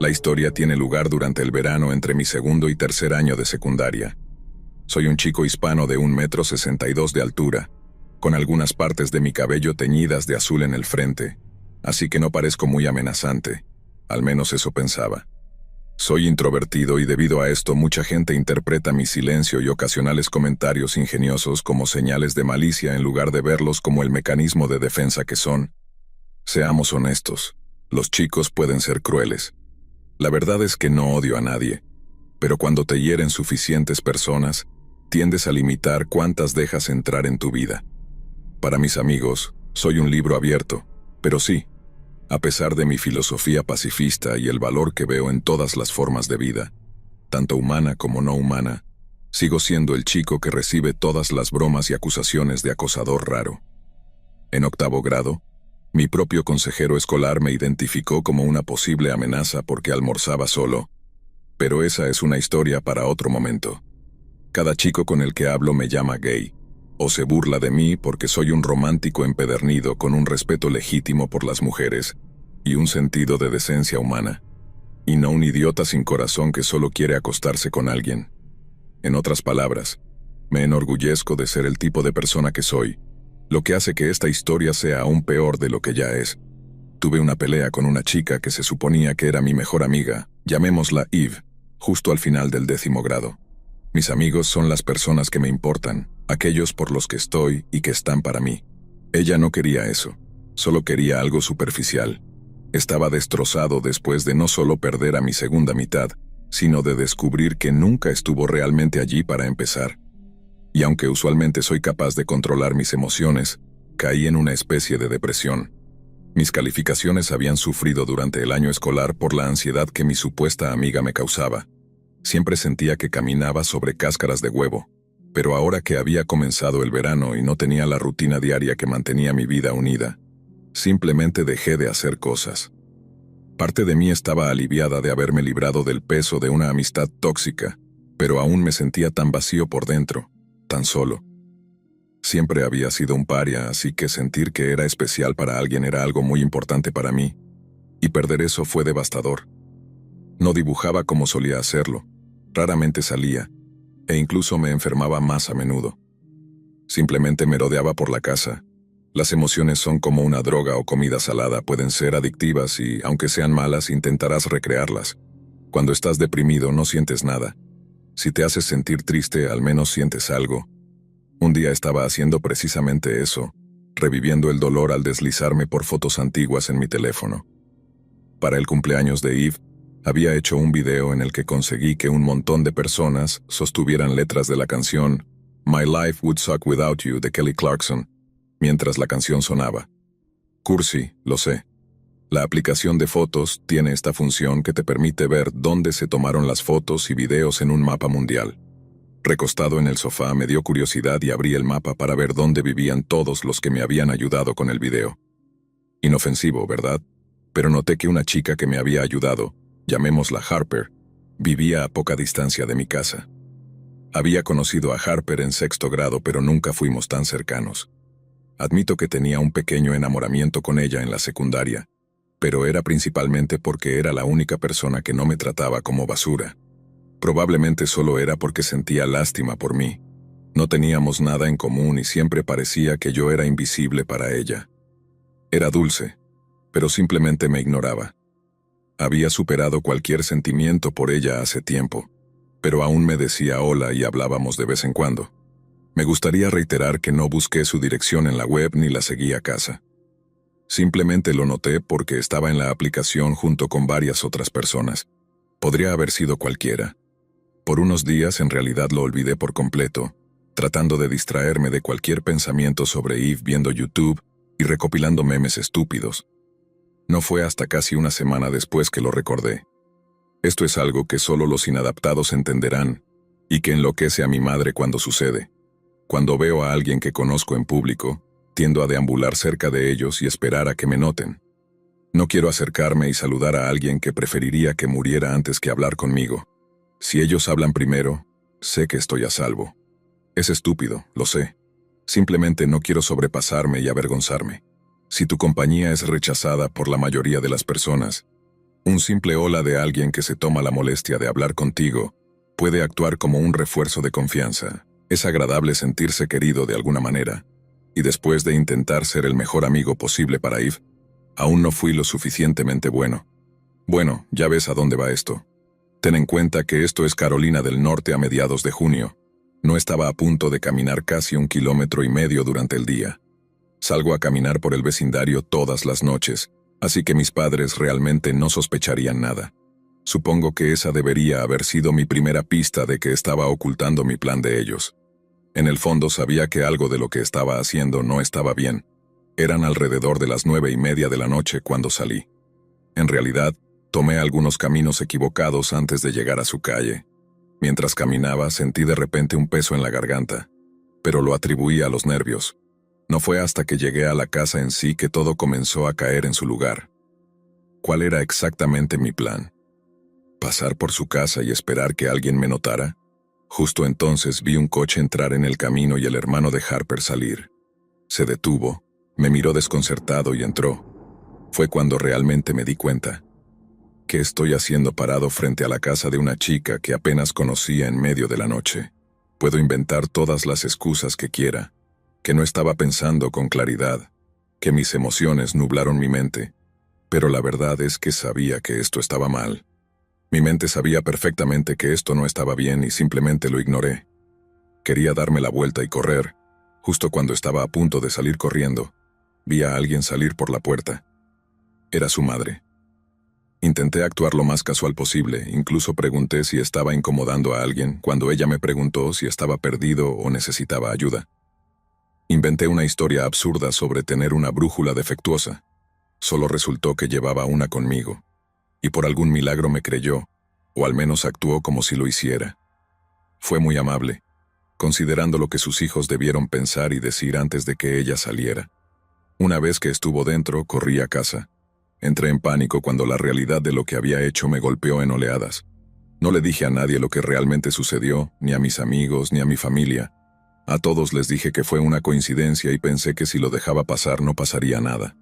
La historia tiene lugar durante el verano entre mi segundo y tercer año de secundaria. Soy un chico hispano de 1,62 m de altura, con algunas partes de mi cabello teñidas de azul en el frente, así que no parezco muy amenazante, al menos eso pensaba. Soy introvertido y debido a esto mucha gente interpreta mi silencio y ocasionales comentarios ingeniosos como señales de malicia en lugar de verlos como el mecanismo de defensa que son. Seamos honestos, los chicos pueden ser crueles. La verdad es que no odio a nadie, pero cuando te hieren suficientes personas, tiendes a limitar cuántas dejas entrar en tu vida. Para mis amigos, soy un libro abierto, pero sí, a pesar de mi filosofía pacifista y el valor que veo en todas las formas de vida, tanto humana como no humana, sigo siendo el chico que recibe todas las bromas y acusaciones de acosador raro. En 8º grado, mi propio consejero escolar me identificó como una posible amenaza porque almorzaba solo, pero esa es una historia para otro momento. Cada chico con el que hablo me llama gay, o se burla de mí porque soy un romántico empedernido con un respeto legítimo por las mujeres y un sentido de decencia humana, y no un idiota sin corazón que solo quiere acostarse con alguien. En otras palabras, me enorgullezco de ser el tipo de persona que soy, lo que hace que esta historia sea aún peor de lo que ya es. Tuve una pelea con una chica que se suponía que era mi mejor amiga, llamémosla Eve, justo al final del 10º grado. Mis amigos son las personas que me importan, aquellos por los que estoy y que están para mí. Ella no quería eso, solo quería algo superficial. Estaba destrozado después de no solo perder a mi segunda mitad, sino de descubrir que nunca estuvo realmente allí para empezar. Y aunque usualmente soy capaz de controlar mis emociones, caí en una especie de depresión. Mis calificaciones habían sufrido durante el año escolar por la ansiedad que mi supuesta amiga me causaba. Siempre sentía que caminaba sobre cáscaras de huevo, pero ahora que había comenzado el verano y no tenía la rutina diaria que mantenía mi vida unida, simplemente dejé de hacer cosas. Parte de mí estaba aliviada de haberme librado del peso de una amistad tóxica, pero aún me sentía tan vacío por dentro, tan solo. Siempre había sido un paria, así que sentir que era especial para alguien era algo muy importante para mí, y perder eso fue devastador. No dibujaba como solía hacerlo, raramente salía, e incluso me enfermaba más a menudo. Simplemente me rodeaba por la casa. Las emociones son como una droga o comida salada, pueden ser adictivas y, aunque sean malas, intentarás recrearlas. Cuando estás deprimido no sientes nada. Si te haces sentir triste, al menos sientes algo. Un día estaba haciendo precisamente eso, reviviendo el dolor al deslizarme por fotos antiguas en mi teléfono. Para el cumpleaños de Eve, había hecho un video en el que conseguí que un montón de personas sostuvieran letras de la canción My Life Would Suck Without You de Kelly Clarkson, mientras la canción sonaba. Cursi, lo sé. La aplicación de fotos tiene esta función que te permite ver dónde se tomaron las fotos y videos en un mapa mundial. Recostado en el sofá me dio curiosidad y abrí el mapa para ver dónde vivían todos los que me habían ayudado con el video. Inofensivo, ¿verdad? Pero noté que una chica que me había ayudado, llamémosla Harper, vivía a poca distancia de mi casa. Había conocido a Harper en 6º grado, pero nunca fuimos tan cercanos. Admito que tenía un pequeño enamoramiento con ella en la secundaria, pero era principalmente porque era la única persona que no me trataba como basura. Probablemente solo era porque sentía lástima por mí. No teníamos nada en común y siempre parecía que yo era invisible para ella. Era dulce, pero simplemente me ignoraba. Había superado cualquier sentimiento por ella hace tiempo, pero aún me decía hola y hablábamos de vez en cuando. Me gustaría reiterar que no busqué su dirección en la web ni la seguí a casa. Simplemente lo noté porque estaba en la aplicación junto con varias otras personas. Podría haber sido cualquiera. Por unos días en realidad lo olvidé por completo, tratando de distraerme de cualquier pensamiento sobre Eve viendo YouTube y recopilando memes estúpidos. No fue hasta casi una semana después que lo recordé. Esto es algo que solo los inadaptados entenderán, y que enloquece a mi madre cuando sucede. Cuando veo a alguien que conozco en público, tiendo a deambular cerca de ellos y esperar a que me noten. No quiero acercarme y saludar a alguien que preferiría que muriera antes que hablar conmigo. Si ellos hablan primero, sé que estoy a salvo. Es estúpido, lo sé. Simplemente no quiero sobrepasarme y avergonzarme. Si tu compañía es rechazada por la mayoría de las personas, Un simple hola de alguien que se toma la molestia de hablar contigo puede actuar como un refuerzo de confianza. Es agradable sentirse querido de alguna manera. Y después de intentar ser el mejor amigo posible para Eve, aún no fui lo suficientemente bueno. Bueno, ya ves a dónde va esto. Ten en cuenta que esto es Carolina del Norte a mediados de junio. No estaba a punto de caminar casi 1,5 kilómetros durante el día. Salgo a caminar por el vecindario todas las noches, así que mis padres realmente no sospecharían nada. Supongo que esa debería haber sido mi primera pista de que estaba ocultando mi plan de ellos. En el fondo sabía que algo de lo que estaba haciendo no estaba bien. Eran alrededor de las 9:30 de la noche cuando salí. En realidad, tomé algunos caminos equivocados antes de llegar a su calle. Mientras caminaba, sentí de repente un peso en la garganta, pero lo atribuí a los nervios. No fue hasta que llegué a la casa en sí que todo comenzó a caer en su lugar. ¿Cuál era exactamente mi plan? ¿Pasar por su casa y esperar que alguien me notara? Justo entonces vi un coche entrar en el camino y el hermano de Harper salir. Se detuvo, me miró desconcertado y entró. Fue cuando realmente me di cuenta. ¿Qué estoy haciendo parado frente a la casa de una chica que apenas conocía en medio de la noche? Puedo inventar todas las excusas que quiera, que no estaba pensando con claridad, que mis emociones nublaron mi mente, pero la verdad es que sabía que esto estaba mal. Mi mente sabía perfectamente que esto no estaba bien y simplemente lo ignoré. Quería darme la vuelta y correr. Justo cuando estaba a punto de salir corriendo, vi a alguien salir por la puerta. Era su madre. Intenté actuar lo más casual posible, incluso pregunté si estaba incomodando a alguien cuando ella me preguntó si estaba perdido o necesitaba ayuda. Inventé una historia absurda sobre tener una brújula defectuosa. Solo resultó que llevaba una conmigo. Y por algún milagro me creyó, o al menos actuó como si lo hiciera. Fue muy amable, considerando lo que sus hijos debieron pensar y decir antes de que ella saliera. Una vez que estuvo dentro, corrí a casa. Entré en pánico cuando la realidad de lo que había hecho me golpeó en oleadas. No le dije a nadie lo que realmente sucedió, ni a mis amigos, ni a mi familia. A todos les dije que fue una coincidencia y pensé que si lo dejaba pasar no pasaría nada.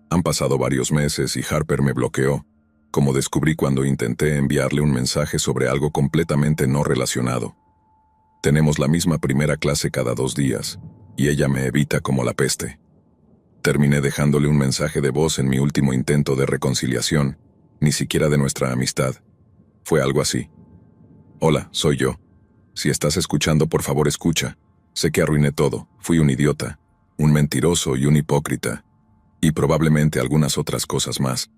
Han pasado varios meses y Harper me bloqueó, como descubrí cuando intenté enviarle un mensaje sobre algo completamente no relacionado. Tenemos la misma primera clase cada 2 días, y ella me evita como la peste. Terminé dejándole un mensaje de voz en mi último intento de reconciliación, ni siquiera de nuestra amistad. Fue algo así. Hola, soy yo. Si estás escuchando, por favor escucha. Sé que arruiné todo, fui un idiota, un mentiroso y un hipócrita, y probablemente algunas otras cosas más.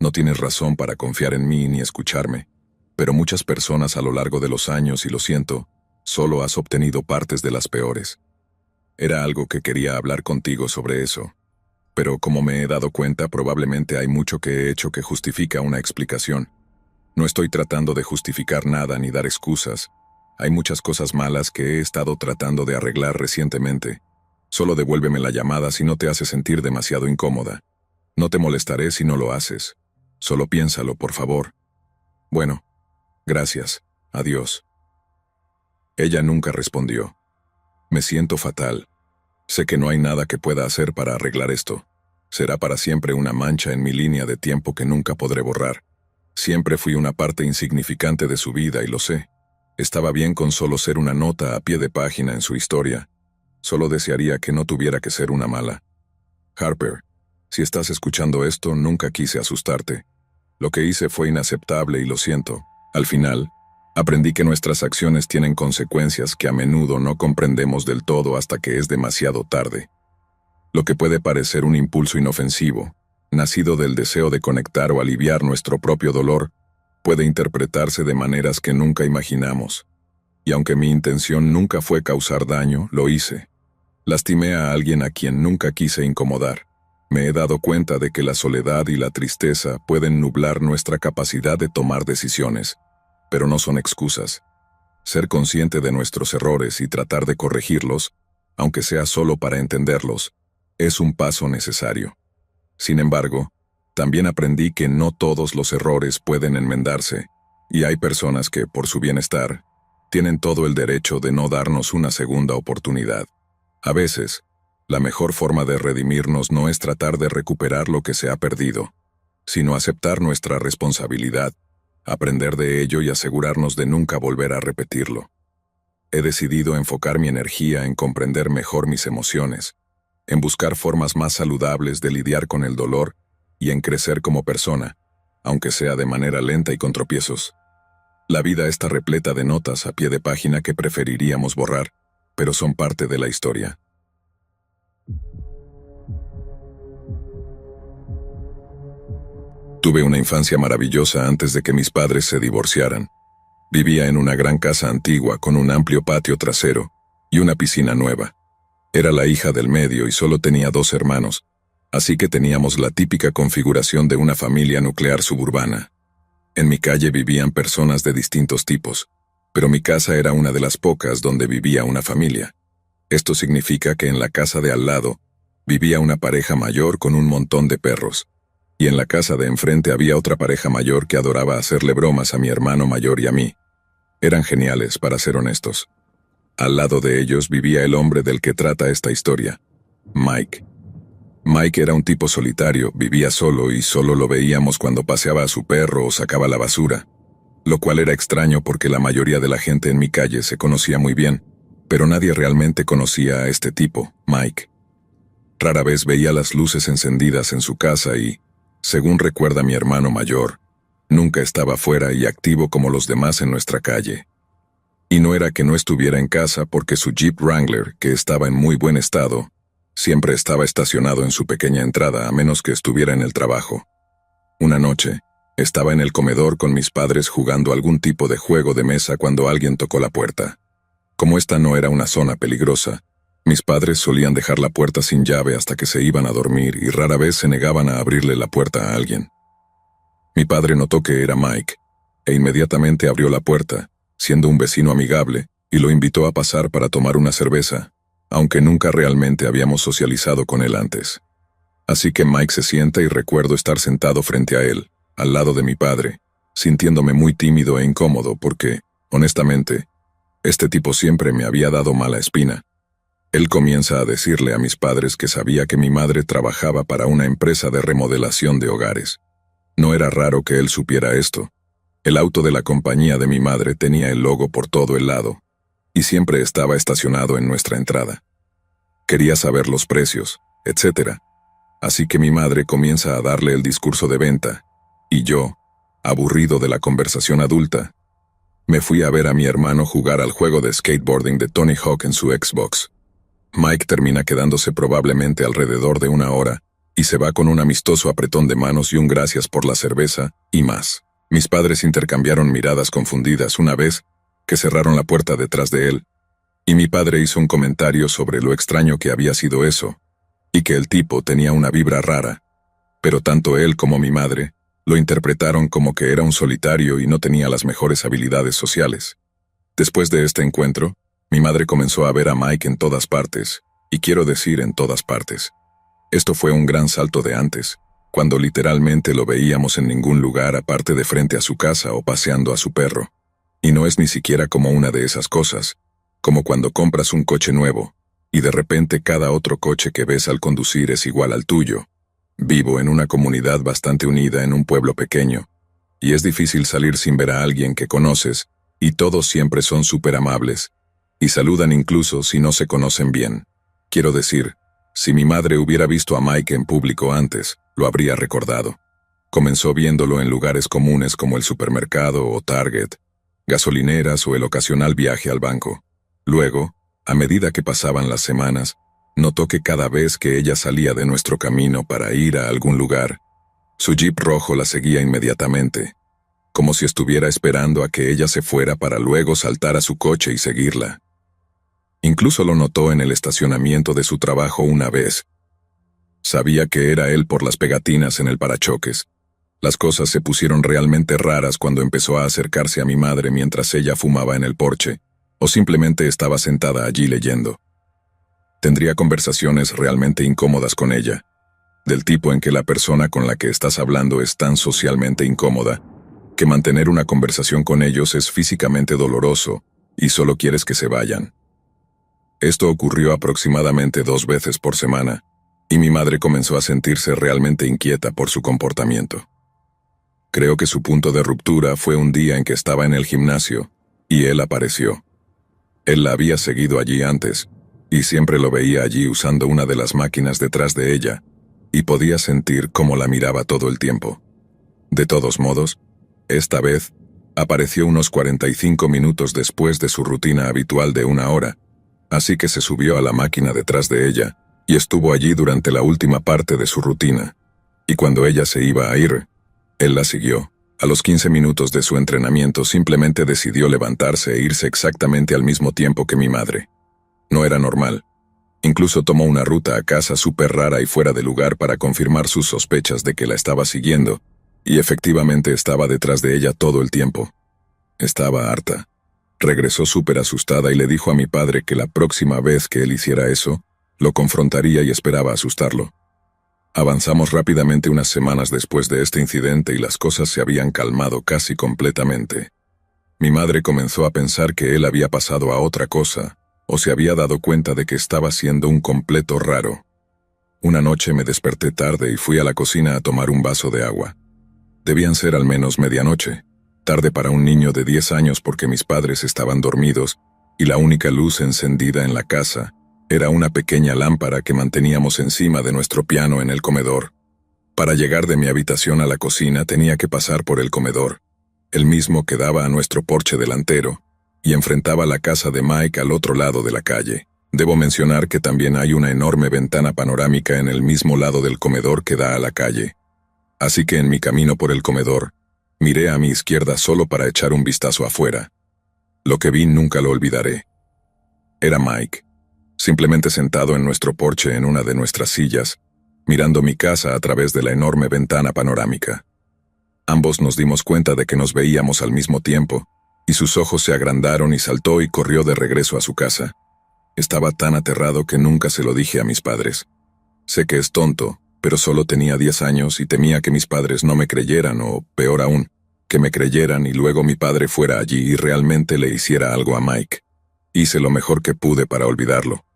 No tienes razón para confiar en mí ni escucharme, pero muchas personas a lo largo de los años, y lo siento, solo has obtenido partes de las peores. Era algo que quería hablar contigo sobre eso. Pero como me he dado cuenta, probablemente hay mucho que he hecho que justifica una explicación. No estoy tratando de justificar nada ni dar excusas. Hay muchas cosas malas que he estado tratando de arreglar recientemente. Solo devuélveme la llamada si no te hace sentir demasiado incómoda. No te molestaré si no lo haces. Solo piénsalo, por favor. Bueno, gracias. Adiós. Ella nunca respondió. Me siento fatal. Sé que no hay nada que pueda hacer para arreglar esto. Será para siempre una mancha en mi línea de tiempo que nunca podré borrar. Siempre fui una parte insignificante de su vida y lo sé. Estaba bien con solo ser una nota a pie de página en su historia. Solo desearía que no tuviera que ser una mala. Harper, si estás escuchando esto, nunca quise asustarte. Lo que hice fue inaceptable y lo siento. Al final, aprendí que nuestras acciones tienen consecuencias que a menudo no comprendemos del todo hasta que es demasiado tarde. Lo que puede parecer un impulso inofensivo, nacido del deseo de conectar o aliviar nuestro propio dolor, puede interpretarse de maneras que nunca imaginamos. Y aunque mi intención nunca fue causar daño, lo hice. Lastimé a alguien a quien nunca quise incomodar. Me he dado cuenta de que la soledad y la tristeza pueden nublar nuestra capacidad de tomar decisiones, pero no son excusas. Ser consciente de nuestros errores y tratar de corregirlos, aunque sea solo para entenderlos, es un paso necesario. Sin embargo, también aprendí que no todos los errores pueden enmendarse, y hay personas que, por su bienestar, tienen todo el derecho de no darnos una segunda oportunidad. A veces, la mejor forma de redimirnos no es tratar de recuperar lo que se ha perdido, sino aceptar nuestra responsabilidad, aprender de ello y asegurarnos de nunca volver a repetirlo. He decidido enfocar mi energía en comprender mejor mis emociones, en buscar formas más saludables de lidiar con el dolor y en crecer como persona, aunque sea de manera lenta y con tropiezos. La vida está repleta de notas a pie de página que preferiríamos borrar, pero son parte de la historia. Tuve una infancia maravillosa antes de que mis padres se divorciaran. Vivía en una gran casa antigua con un amplio patio trasero y una piscina nueva. Era la hija del medio y solo tenía 2 hermanos, así que teníamos la típica configuración de una familia nuclear suburbana. En mi calle vivían personas de distintos tipos, pero mi casa era una de las pocas donde vivía una familia. Esto significa que en la casa de al lado vivía una pareja mayor con un montón de perros, y en la casa de enfrente había otra pareja mayor que adoraba hacerle bromas a mi hermano mayor y a mí. Eran geniales, para ser honestos. Al lado de ellos vivía el hombre del que trata esta historia, Mike. Mike era un tipo solitario, vivía solo y solo lo veíamos cuando paseaba a su perro o sacaba la basura, lo cual era extraño porque la mayoría de la gente en mi calle se conocía muy bien, pero nadie realmente conocía a este tipo, Mike. Rara vez veía las luces encendidas en su casa y, según recuerda mi hermano mayor, nunca estaba fuera y activo como los demás en nuestra calle. Y no era que no estuviera en casa porque su Jeep Wrangler, que estaba en muy buen estado, siempre estaba estacionado en su pequeña entrada a menos que estuviera en el trabajo. Una noche, estaba en el comedor con mis padres jugando algún tipo de juego de mesa cuando alguien tocó la puerta. Como esta no era una zona peligrosa, mis padres solían dejar la puerta sin llave hasta que se iban a dormir y rara vez se negaban a abrirle la puerta a alguien. Mi padre notó que era Mike, e inmediatamente abrió la puerta, siendo un vecino amigable, y lo invitó a pasar para tomar una cerveza, aunque nunca realmente habíamos socializado con él antes. Así que Mike se sienta y recuerdo estar sentado frente a él, al lado de mi padre, sintiéndome muy tímido e incómodo porque, honestamente, este tipo siempre me había dado mala espina. Él comienza a decirle a mis padres que sabía que mi madre trabajaba para una empresa de remodelación de hogares. No era raro que él supiera esto. El auto de la compañía de mi madre tenía el logo por todo el lado, y siempre estaba estacionado en nuestra entrada. Quería saber los precios, etc. Así que mi madre comienza a darle el discurso de venta, y yo, aburrido de la conversación adulta, me fui a ver a mi hermano jugar al juego de skateboarding de Tony Hawk en su Xbox. Mike termina quedándose probablemente alrededor de 1 hora, y se va con un amistoso apretón de manos y un gracias por la cerveza, y más. Mis padres intercambiaron miradas confundidas una vez que cerraron la puerta detrás de él, y mi padre hizo un comentario sobre lo extraño que había sido eso, y que el tipo tenía una vibra rara, pero tanto él como mi madre lo interpretaron como que era un solitario y no tenía las mejores habilidades sociales. Después de este encuentro, mi madre comenzó a ver a Mike en todas partes, y quiero decir en todas partes. Esto fue un gran salto de antes, cuando literalmente lo veíamos en ningún lugar aparte de frente a su casa o paseando a su perro. Y no es ni siquiera como una de esas cosas, como cuando compras un coche nuevo, y de repente cada otro coche que ves al conducir es igual al tuyo. Vivo en una comunidad bastante unida en un pueblo pequeño, y es difícil salir sin ver a alguien que conoces, y todos siempre son súper amables, y saludan incluso si no se conocen bien. Quiero decir, si mi madre hubiera visto a Mike en público antes, lo habría recordado. Comenzó viéndolo en lugares comunes como el supermercado o Target, gasolineras o el ocasional viaje al banco. Luego, a medida que pasaban las semanas, notó que cada vez que ella salía de nuestro camino para ir a algún lugar, su Jeep rojo la seguía inmediatamente, como si estuviera esperando a que ella se fuera para luego saltar a su coche y seguirla. Incluso lo notó en el estacionamiento de su trabajo una vez. Sabía que era él por las pegatinas en el parachoques. Las cosas se pusieron realmente raras cuando empezó a acercarse a mi madre mientras ella fumaba en el porche, o simplemente estaba sentada allí leyendo. Tendría conversaciones realmente incómodas con ella, del tipo en que la persona con la que estás hablando es tan socialmente incómoda, que mantener una conversación con ellos es físicamente doloroso, y solo quieres que se vayan. Esto ocurrió aproximadamente 2 veces por semana, y mi madre comenzó a sentirse realmente inquieta por su comportamiento. Creo que su punto de ruptura fue un día en que estaba en el gimnasio, y él apareció. Él la había seguido allí antes, y siempre lo veía allí usando una de las máquinas detrás de ella, y podía sentir cómo la miraba todo el tiempo. De todos modos, esta vez, apareció unos 45 minutos después de su rutina habitual de 1 hora, así que se subió a la máquina detrás de ella, y estuvo allí durante la última parte de su rutina. Y cuando ella se iba a ir, él la siguió. A los 15 minutos de su entrenamiento simplemente decidió levantarse e irse exactamente al mismo tiempo que mi madre. No era normal. Incluso tomó una ruta a casa súper rara y fuera de lugar para confirmar sus sospechas de que la estaba siguiendo, y efectivamente estaba detrás de ella todo el tiempo. Estaba harta. Regresó súper asustada y le dijo a mi padre que la próxima vez que él hiciera eso, lo confrontaría y esperaba asustarlo. Avanzamos rápidamente unas semanas después de este incidente y las cosas se habían calmado casi completamente. Mi madre comenzó a pensar que él había pasado a otra cosa, o se había dado cuenta de que estaba siendo un completo raro. Una noche me desperté tarde y fui a la cocina a tomar un vaso de agua. Debían ser al menos medianoche, tarde para un niño de 10 años porque mis padres estaban dormidos y la única luz encendida en la casa era una pequeña lámpara que manteníamos encima de nuestro piano en el comedor. Para llegar de mi habitación a la cocina tenía que pasar por el comedor, el mismo que daba a nuestro porche delantero, y enfrentaba la casa de Mike al otro lado de la calle. Debo mencionar que también hay una enorme ventana panorámica en el mismo lado del comedor que da a la calle. Así que en mi camino por el comedor, miré a mi izquierda solo para echar un vistazo afuera. Lo que vi nunca lo olvidaré. Era Mike, simplemente sentado en nuestro porche en una de nuestras sillas, mirando mi casa a través de la enorme ventana panorámica. Ambos nos dimos cuenta de que nos veíamos al mismo tiempo, y sus ojos se agrandaron y saltó y corrió de regreso a su casa. Estaba tan aterrado que nunca se lo dije a mis padres. Sé que es tonto, pero solo tenía 10 años y temía que mis padres no me creyeran o, peor aún, que me creyeran y luego mi padre fuera allí y realmente le hiciera algo a Mike. Hice lo mejor que pude para olvidarlo.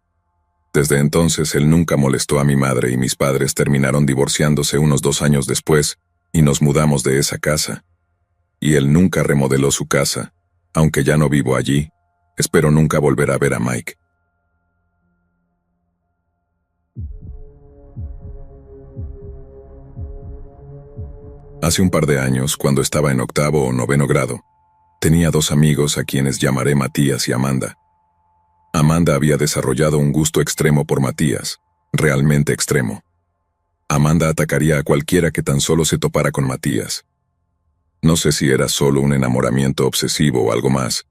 Desde entonces él nunca molestó a mi madre y mis padres terminaron divorciándose unos 2 años después y nos mudamos de esa casa. Y él nunca remodeló su casa, aunque ya no vivo allí. Espero nunca volver a ver a Mike. Hace un par de años, cuando estaba en 8º o 9º grado, tenía 2 amigos a quienes llamaré Matías y Amanda. Amanda había desarrollado un gusto extremo por Matías, realmente extremo. Amanda atacaría a cualquiera que tan solo se topara con Matías. No sé si era solo un enamoramiento obsesivo o algo más,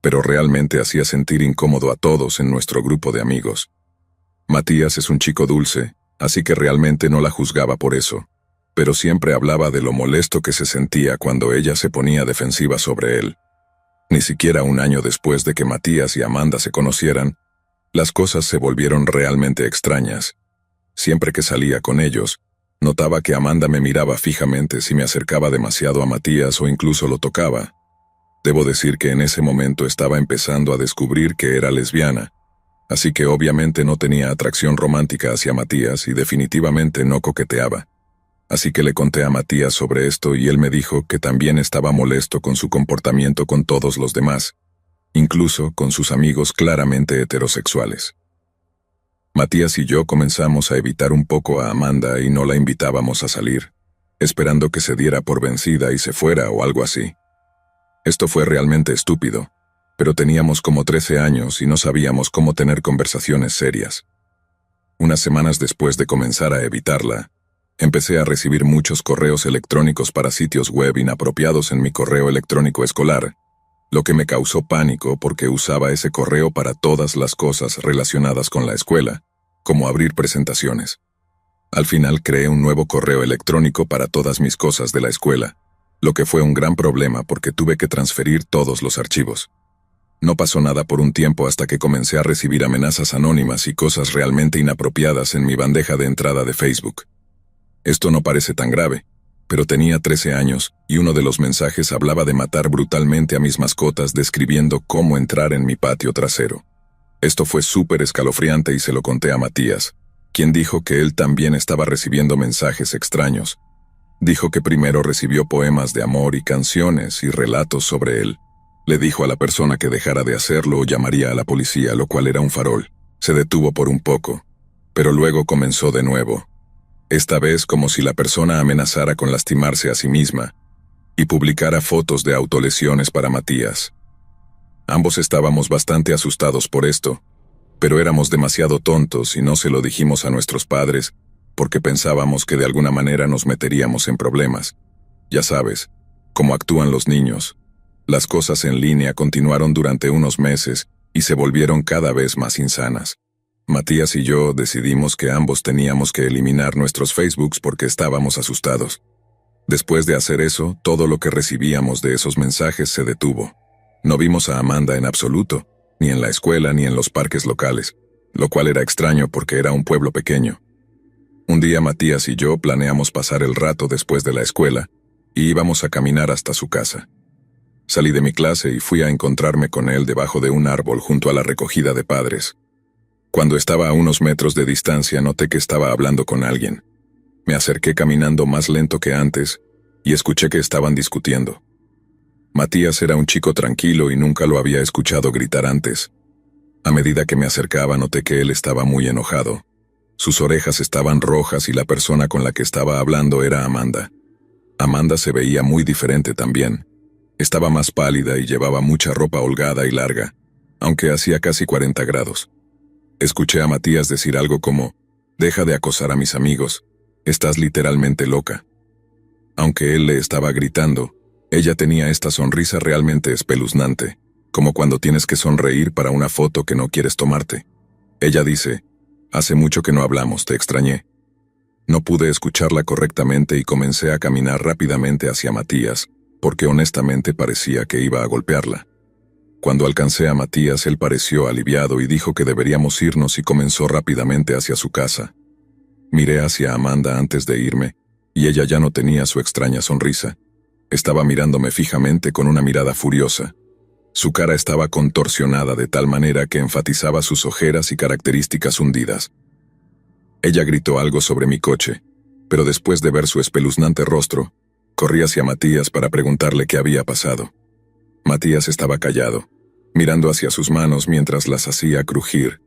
pero realmente hacía sentir incómodo a todos en nuestro grupo de amigos. Matías es un chico dulce, así que realmente no la juzgaba por eso, pero siempre hablaba de lo molesto que se sentía cuando ella se ponía defensiva sobre él. Ni siquiera un año después de que Matías y Amanda se conocieran, las cosas se volvieron realmente extrañas. Siempre que salía con ellos, notaba que Amanda me miraba fijamente si me acercaba demasiado a Matías o incluso lo tocaba. Debo decir que en ese momento estaba empezando a descubrir que era lesbiana, así que obviamente no tenía atracción romántica hacia Matías y definitivamente no coqueteaba. Así que le conté a Matías sobre esto y él me dijo que también estaba molesto con su comportamiento con todos los demás, incluso con sus amigos claramente heterosexuales. Matías y yo comenzamos a evitar un poco a Amanda y no la invitábamos a salir, esperando que se diera por vencida y se fuera o algo así. Esto fue realmente estúpido, pero teníamos como 13 años y no sabíamos cómo tener conversaciones serias. Unas semanas después de comenzar a evitarla, empecé a recibir muchos correos electrónicos para sitios web inapropiados en mi correo electrónico escolar, lo que me causó pánico porque usaba ese correo para todas las cosas relacionadas con la escuela, como abrir presentaciones. Al final creé un nuevo correo electrónico para todas mis cosas de la escuela, lo que fue un gran problema porque tuve que transferir todos los archivos. No pasó nada por un tiempo hasta que comencé a recibir amenazas anónimas y cosas realmente inapropiadas en mi bandeja de entrada de Facebook. Esto no parece tan grave, pero tenía 13 años y uno de los mensajes hablaba de matar brutalmente a mis mascotas describiendo cómo entrar en mi patio trasero. Esto fue súper escalofriante y se lo conté a Matías, quien dijo que él también estaba recibiendo mensajes extraños. Dijo que primero recibió poemas de amor y canciones y relatos sobre él. Le dijo a la persona que dejara de hacerlo o llamaría a la policía, lo cual era un farol. Se detuvo por un poco, pero luego comenzó de nuevo. Esta vez como si la persona amenazara con lastimarse a sí misma y publicara fotos de autolesiones para Matías. Ambos estábamos bastante asustados por esto, pero éramos demasiado tontos y no se lo dijimos a nuestros padres porque pensábamos que de alguna manera nos meteríamos en problemas. Ya sabes, cómo actúan los niños. Las cosas en línea continuaron durante unos meses y se volvieron cada vez más insanas. Matías y yo decidimos que ambos teníamos que eliminar nuestros Facebooks porque estábamos asustados. Después de hacer eso, todo lo que recibíamos de esos mensajes se detuvo. No vimos a Amanda en absoluto, ni en la escuela ni en los parques locales, lo cual era extraño porque era un pueblo pequeño. Un día Matías y yo planeamos pasar el rato después de la escuela y íbamos a caminar hasta su casa. Salí de mi clase y fui a encontrarme con él debajo de un árbol junto a la recogida de padres. Cuando estaba a unos metros de distancia noté que estaba hablando con alguien. Me acerqué caminando más lento que antes y escuché que estaban discutiendo. Matías era un chico tranquilo y nunca lo había escuchado gritar antes. A medida que me acercaba noté que él estaba muy enojado. Sus orejas estaban rojas y la persona con la que estaba hablando era Amanda. Amanda se veía muy diferente también. Estaba más pálida y llevaba mucha ropa holgada y larga, aunque hacía casi 40 grados. Escuché a Matías decir algo como, «Deja de acosar a mis amigos, estás literalmente loca». Aunque él le estaba gritando, ella tenía esta sonrisa realmente espeluznante, como cuando tienes que sonreír para una foto que no quieres tomarte. Ella dice, «Hace mucho que no hablamos, te extrañé». No pude escucharla correctamente y comencé a caminar rápidamente hacia Matías, porque honestamente parecía que iba a golpearla. Cuando alcancé a Matías, él pareció aliviado y dijo que deberíamos irnos y comenzó rápidamente hacia su casa. Miré hacia Amanda antes de irme, y ella ya no tenía su extraña sonrisa. Estaba mirándome fijamente con una mirada furiosa. Su cara estaba contorsionada de tal manera que enfatizaba sus ojeras y características hundidas. Ella gritó algo sobre mi coche, pero después de ver su espeluznante rostro, corrí hacia Matías para preguntarle qué había pasado. Matías estaba callado, mirando hacia sus manos mientras las hacía crujir,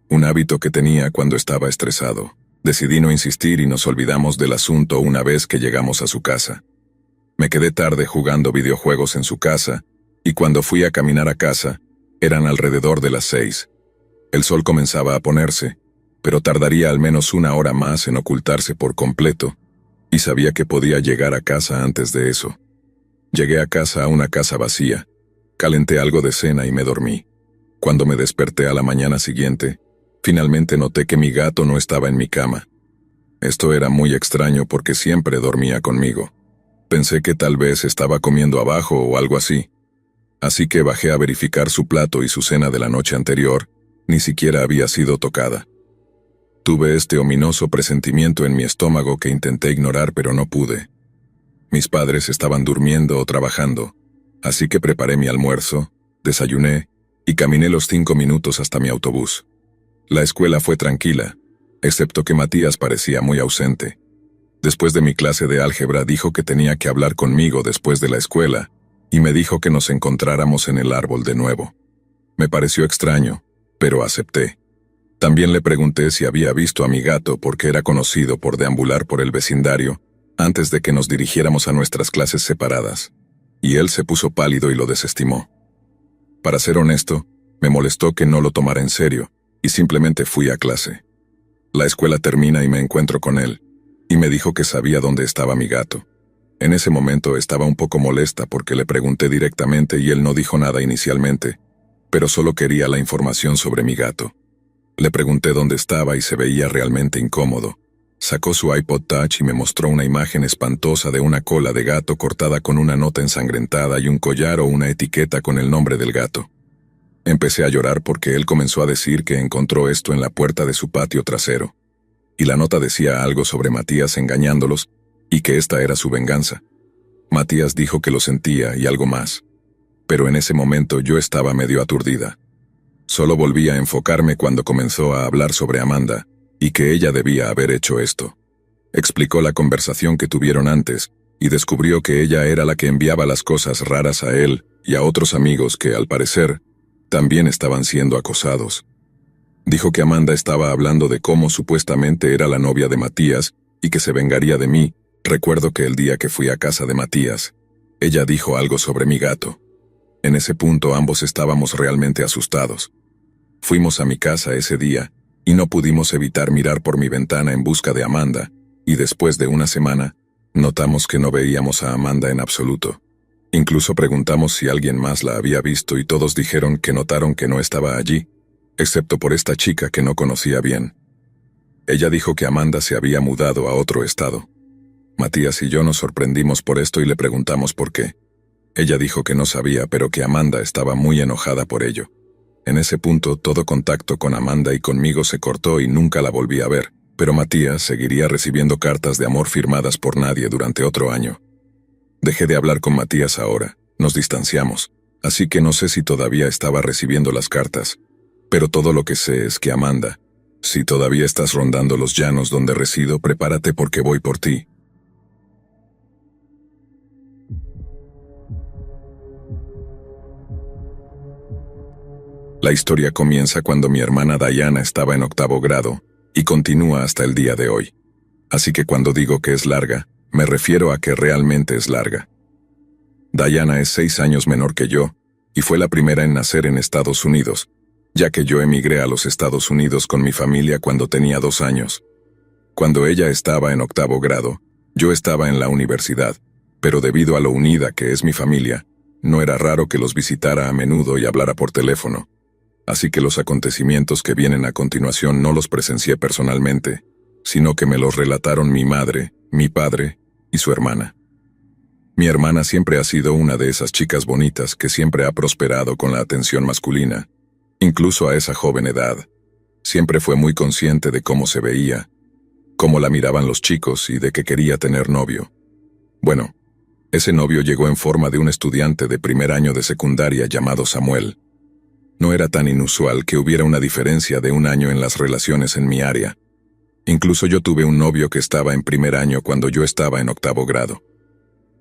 un hábito que tenía cuando estaba estresado. Decidí no insistir y nos olvidamos del asunto una vez que llegamos a su casa. Me quedé tarde jugando videojuegos en su casa, y cuando fui a caminar a casa, eran alrededor de las 6. El sol comenzaba a ponerse, pero tardaría al menos una hora más en ocultarse por completo, y sabía que podía llegar a casa antes de eso. Llegué a casa a una casa vacía, calenté algo de cena y me dormí. Cuando me desperté a la mañana siguiente, finalmente noté que mi gato no estaba en mi cama. Esto era muy extraño porque siempre dormía conmigo. Pensé que tal vez estaba comiendo abajo o algo así. Así que bajé a verificar su plato y su cena de la noche anterior ni siquiera había sido tocada. Tuve este ominoso presentimiento en mi estómago que intenté ignorar pero no pude. Mis padres estaban durmiendo o trabajando, así que preparé mi almuerzo, desayuné y caminé los 5 minutos hasta mi autobús. La escuela fue tranquila, excepto que Matías parecía muy ausente. Después de mi clase de álgebra dijo que tenía que hablar conmigo después de la escuela y me dijo que nos encontráramos en el árbol de nuevo. Me pareció extraño, pero acepté. También le pregunté si había visto a mi gato porque era conocido por deambular por el vecindario antes de que nos dirigiéramos a nuestras clases separadas, y él se puso pálido y lo desestimó. Para ser honesto, me molestó que no lo tomara en serio, y simplemente fui a clase. La escuela termina y me encuentro con él, y me dijo que sabía dónde estaba mi gato. En ese momento estaba un poco molesta porque le pregunté directamente y él no dijo nada inicialmente, pero solo quería la información sobre mi gato. Le pregunté dónde estaba y se veía realmente incómodo. Sacó su iPod Touch y me mostró una imagen espantosa de una cola de gato cortada con una nota ensangrentada y un collar o una etiqueta con el nombre del gato. Empecé a llorar porque él comenzó a decir que encontró esto en la puerta de su patio trasero. Y la nota decía algo sobre Matías engañándolos y que esta era su venganza. Matías dijo que lo sentía y algo más. Pero en ese momento yo estaba medio aturdida. Solo volví a enfocarme cuando comenzó a hablar sobre Amanda, y que ella debía haber hecho esto. Explicó la conversación que tuvieron antes, y descubrió que ella era la que enviaba las cosas raras a él y a otros amigos que, al parecer, también estaban siendo acosados. Dijo que Amanda estaba hablando de cómo supuestamente era la novia de Matías y que se vengaría de mí. Recuerdo que el día que fui a casa de Matías, ella dijo algo sobre mi gato. En ese punto ambos estábamos realmente asustados. Fuimos a mi casa ese día y no pudimos evitar mirar por mi ventana en busca de Amanda, y después de una semana, notamos que no veíamos a Amanda en absoluto. Incluso preguntamos si alguien más la había visto y todos dijeron que notaron que no estaba allí, excepto por esta chica que no conocía bien. Ella dijo que Amanda se había mudado a otro estado. Matías y yo nos sorprendimos por esto y le preguntamos por qué. Ella dijo que no sabía, pero que Amanda estaba muy enojada por ello. En ese punto, todo contacto con Amanda y conmigo se cortó y nunca la volví a ver, pero Matías seguiría recibiendo cartas de amor firmadas por nadie durante otro año. Dejé de hablar con Matías ahora, nos distanciamos, así que no sé si todavía estaba recibiendo las cartas, pero todo lo que sé es que Amanda, si todavía estás rondando los llanos donde resido, prepárate porque voy por ti. La historia comienza cuando mi hermana Diana estaba en 8º grado y continúa hasta el día de hoy. Así que cuando digo que es larga, me refiero a que realmente es larga. Diana es 6 años menor que yo y fue la primera en nacer en Estados Unidos, ya que yo emigré a los Estados Unidos con mi familia cuando tenía 2 años. Cuando ella estaba en 8º grado, yo estaba en la universidad, pero debido a lo unida que es mi familia, no era raro que los visitara a menudo y hablara por teléfono. Así que los acontecimientos que vienen a continuación no los presencié personalmente, sino que me los relataron mi madre, mi padre y su hermana. Mi hermana siempre ha sido una de esas chicas bonitas que siempre ha prosperado con la atención masculina, incluso a esa joven edad. Siempre fue muy consciente de cómo se veía, cómo la miraban los chicos y de que quería tener novio. Bueno, ese novio llegó en forma de un estudiante de primer año de secundaria llamado Samuel. No era tan inusual que hubiera una diferencia de 1 año en las relaciones en mi área. Incluso yo tuve un novio que estaba en primer año cuando yo estaba en 8º grado.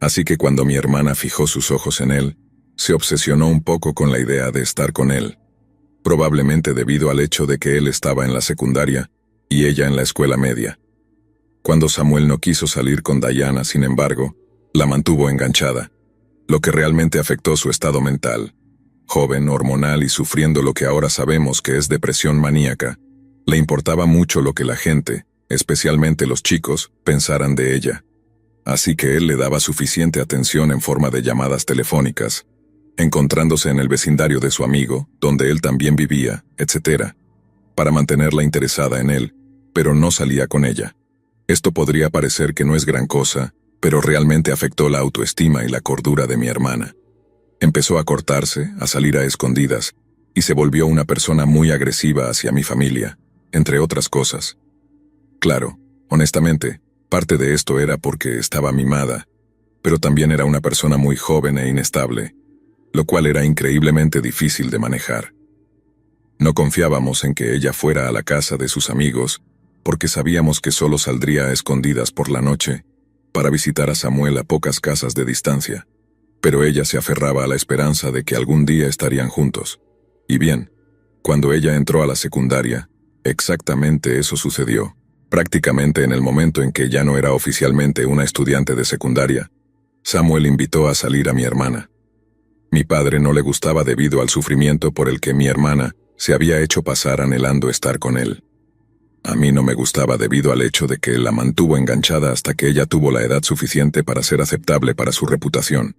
Así que cuando mi hermana fijó sus ojos en él, se obsesionó un poco con la idea de estar con él, probablemente debido al hecho de que él estaba en la secundaria y ella en la escuela media. Cuando Samuel no quiso salir con Diana, sin embargo, la mantuvo enganchada, lo que realmente afectó su estado mental. Joven, hormonal y sufriendo lo que ahora sabemos que es depresión maníaca, le importaba mucho lo que la gente, especialmente los chicos, pensaran de ella. Así que él le daba suficiente atención en forma de llamadas telefónicas, encontrándose en el vecindario de su amigo, donde él también vivía, etc., para mantenerla interesada en él, pero no salía con ella. Esto podría parecer que no es gran cosa, pero realmente afectó la autoestima y la cordura de mi hermana. Empezó a cortarse, a salir a escondidas, y se volvió una persona muy agresiva hacia mi familia, entre otras cosas. Claro, honestamente, parte de esto era porque estaba mimada, pero también era una persona muy joven e inestable, lo cual era increíblemente difícil de manejar. No confiábamos en que ella fuera a la casa de sus amigos, porque sabíamos que solo saldría a escondidas por la noche, para visitar a Samuel a pocas casas de distancia. Pero ella se aferraba a la esperanza de que algún día estarían juntos. Y bien, cuando ella entró a la secundaria, exactamente eso sucedió. Prácticamente en el momento en que ya no era oficialmente una estudiante de secundaria, Samuel invitó a salir a mi hermana. Mi padre no le gustaba debido al sufrimiento por el que mi hermana se había hecho pasar anhelando estar con él. A mí no me gustaba debido al hecho de que la mantuvo enganchada hasta que ella tuvo la edad suficiente para ser aceptable para su reputación.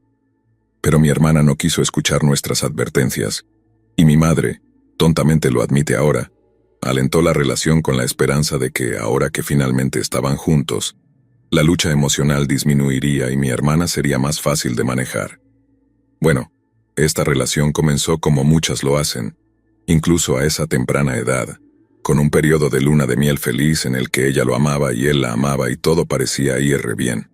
Pero mi hermana no quiso escuchar nuestras advertencias, y mi madre, tontamente lo admite ahora, alentó la relación con la esperanza de que, ahora que finalmente estaban juntos, la lucha emocional disminuiría y mi hermana sería más fácil de manejar. Bueno, esta relación comenzó como muchas lo hacen, incluso a esa temprana edad, con un periodo de luna de miel feliz en el que ella lo amaba y él la amaba y todo parecía ir bien.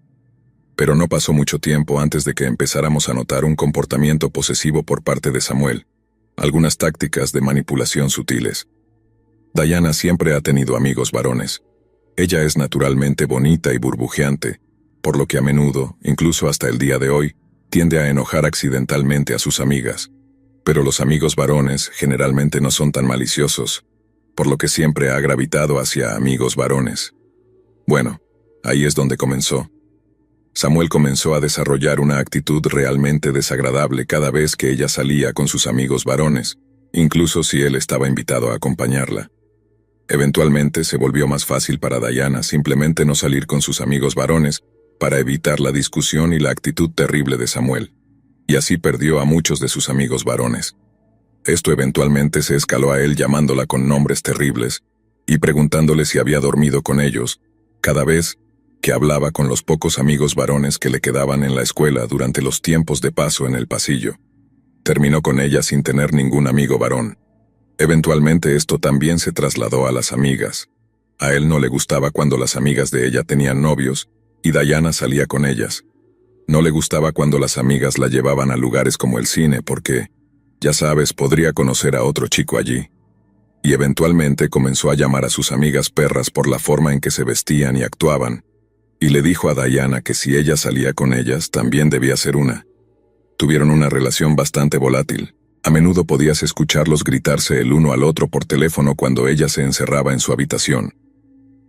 Pero no pasó mucho tiempo antes de que empezáramos a notar un comportamiento posesivo por parte de Samuel, algunas tácticas de manipulación sutiles. Diana siempre ha tenido amigos varones. Ella es naturalmente bonita y burbujeante, por lo que a menudo, incluso hasta el día de hoy, tiende a enojar accidentalmente a sus amigas. Pero los amigos varones generalmente no son tan maliciosos, por lo que siempre ha gravitado hacia amigos varones. Bueno, ahí es donde comenzó. Samuel comenzó a desarrollar una actitud realmente desagradable cada vez que ella salía con sus amigos varones, incluso si él estaba invitado a acompañarla. Eventualmente se volvió más fácil para Diana simplemente no salir con sus amigos varones para evitar la discusión y la actitud terrible de Samuel, y así perdió a muchos de sus amigos varones. Esto eventualmente se escaló a él llamándola con nombres terribles y preguntándole si había dormido con ellos, cada vez que hablaba con los pocos amigos varones que le quedaban en la escuela durante los tiempos de paso en el pasillo. Terminó con ella sin tener ningún amigo varón. Eventualmente esto también se trasladó a las amigas. A él no le gustaba cuando las amigas de ella tenían novios, y Diana salía con ellas. No le gustaba cuando las amigas la llevaban a lugares como el cine porque, ya sabes, podría conocer a otro chico allí. Y eventualmente comenzó a llamar a sus amigas perras por la forma en que se vestían y actuaban, y le dijo a Diana que si ella salía con ellas, también debía ser una. Tuvieron una relación bastante volátil. A menudo podías escucharlos gritarse el uno al otro por teléfono cuando ella se encerraba en su habitación.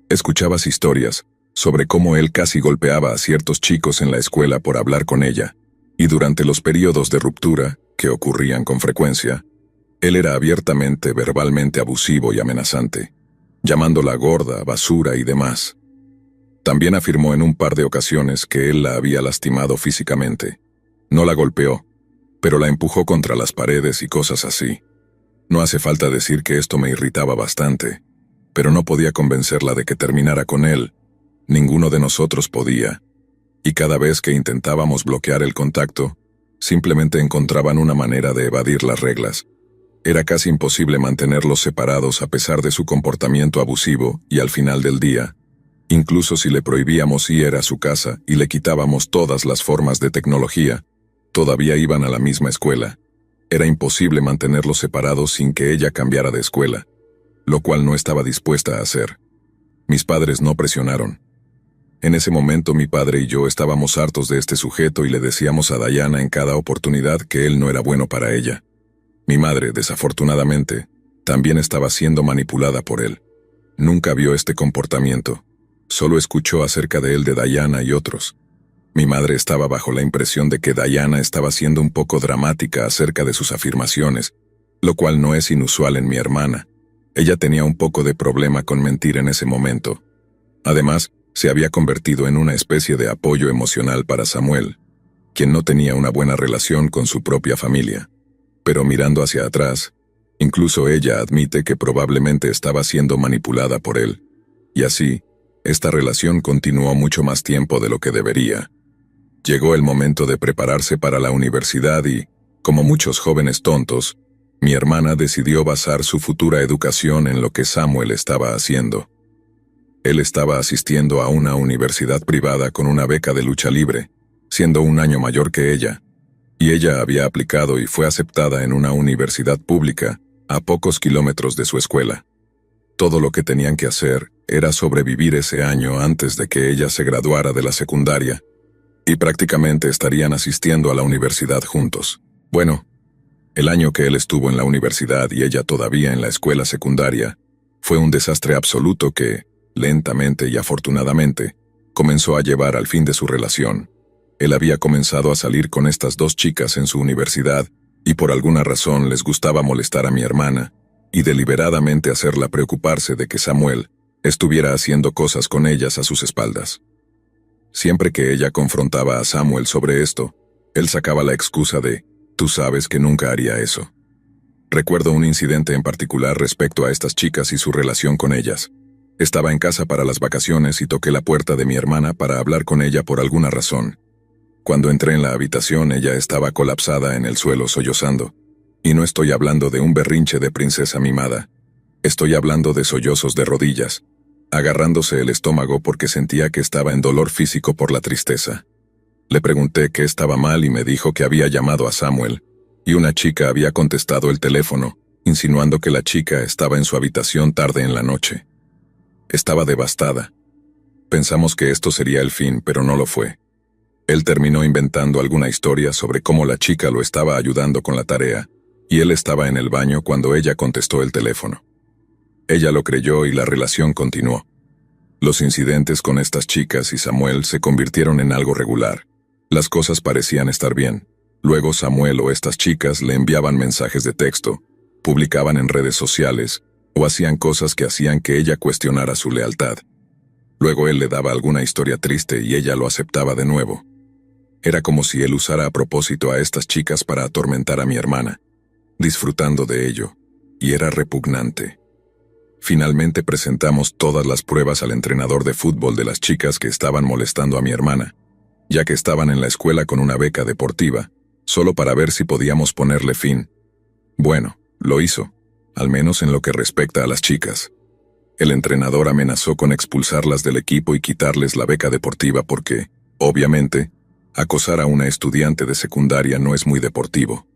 Escuchabas historias sobre cómo él casi golpeaba a ciertos chicos en la escuela por hablar con ella, y durante los periodos de ruptura, que ocurrían con frecuencia, él era abiertamente verbalmente abusivo y amenazante, llamándola gorda, basura y demás. También afirmó en un par de ocasiones que él la había lastimado físicamente. No la golpeó, pero la empujó contra las paredes y cosas así. No hace falta decir que esto me irritaba bastante, pero no podía convencerla de que terminara con él. Ninguno de nosotros podía. Y cada vez que intentábamos bloquear el contacto, simplemente encontraban una manera de evadir las reglas. Era casi imposible mantenerlos separados a pesar de su comportamiento abusivo y al final del día, incluso si le prohibíamos ir a su casa y le quitábamos todas las formas de tecnología, todavía iban a la misma escuela. Era imposible mantenerlos separados sin que ella cambiara de escuela, lo cual no estaba dispuesta a hacer. Mis padres no presionaron. En ese momento mi padre y yo estábamos hartos de este sujeto y le decíamos a Diana en cada oportunidad que él no era bueno para ella. Mi madre, desafortunadamente, también estaba siendo manipulada por él. Nunca vio este comportamiento. Solo escuchó acerca de él de Diana y otros. Mi madre estaba bajo la impresión de que Diana estaba siendo un poco dramática acerca de sus afirmaciones, lo cual no es inusual en mi hermana. Ella tenía un poco de problema con mentir en ese momento. Además, se había convertido en una especie de apoyo emocional para Samuel, quien no tenía una buena relación con su propia familia. Pero mirando hacia atrás, incluso ella admite que probablemente estaba siendo manipulada por él. Y así, esta relación continuó mucho más tiempo de lo que debería. Llegó el momento de prepararse para la universidad y, como muchos jóvenes tontos, mi hermana decidió basar su futura educación en lo que Samuel estaba haciendo. Él estaba asistiendo a una universidad privada con una beca de lucha libre, siendo un año mayor que ella, y ella había aplicado y fue aceptada en una universidad pública, a pocos kilómetros de su escuela. Todo lo que tenían que hacer era sobrevivir ese año antes de que ella se graduara de la secundaria, y prácticamente estarían asistiendo a la universidad juntos. Bueno, el año que él estuvo en la universidad y ella todavía en la escuela secundaria, fue un desastre absoluto que, lentamente y afortunadamente, comenzó a llevar al fin de su relación. Él había comenzado a salir con estas dos chicas en su universidad, y por alguna razón les gustaba molestar a mi hermana, y deliberadamente hacerla preocuparse de que Samuel estuviera haciendo cosas con ellas a sus espaldas. Siempre que ella confrontaba a Samuel sobre esto, él sacaba la excusa de, «Tú sabes que nunca haría eso». Recuerdo un incidente en particular respecto a estas chicas y su relación con ellas. Estaba en casa para las vacaciones y toqué la puerta de mi hermana para hablar con ella por alguna razón. Cuando entré en la habitación, ella estaba colapsada en el suelo sollozando. Y no estoy hablando de un berrinche de princesa mimada. Estoy hablando de sollozos de rodillas, agarrándose el estómago porque sentía que estaba en dolor físico por la tristeza. Le pregunté qué estaba mal y me dijo que había llamado a Samuel, y una chica había contestado el teléfono, insinuando que la chica estaba en su habitación tarde en la noche. Estaba devastada, Pensamos que esto sería el fin, pero no lo fue. Él terminó inventando alguna historia sobre cómo la chica lo estaba ayudando con la tarea, y él estaba en el baño cuando ella contestó el teléfono. Ella lo creyó y la relación continuó. Los incidentes con estas chicas y Samuel se convirtieron en algo regular. Las cosas parecían estar bien. Luego Samuel o estas chicas le enviaban mensajes de texto, publicaban en redes sociales, o hacían cosas que hacían que ella cuestionara su lealtad. Luego él le daba alguna historia triste y ella lo aceptaba de nuevo. Era como si él usara a propósito a estas chicas para atormentar a mi hermana, disfrutando de ello, y era repugnante. Finalmente presentamos todas las pruebas al entrenador de fútbol de las chicas que estaban molestando a mi hermana, ya que estaban en la escuela con una beca deportiva, solo para ver si podíamos ponerle fin. Bueno, lo hizo, al menos en lo que respecta a las chicas. El entrenador amenazó con expulsarlas del equipo y quitarles la beca deportiva porque, obviamente, acosar a una estudiante de secundaria no es muy deportivo.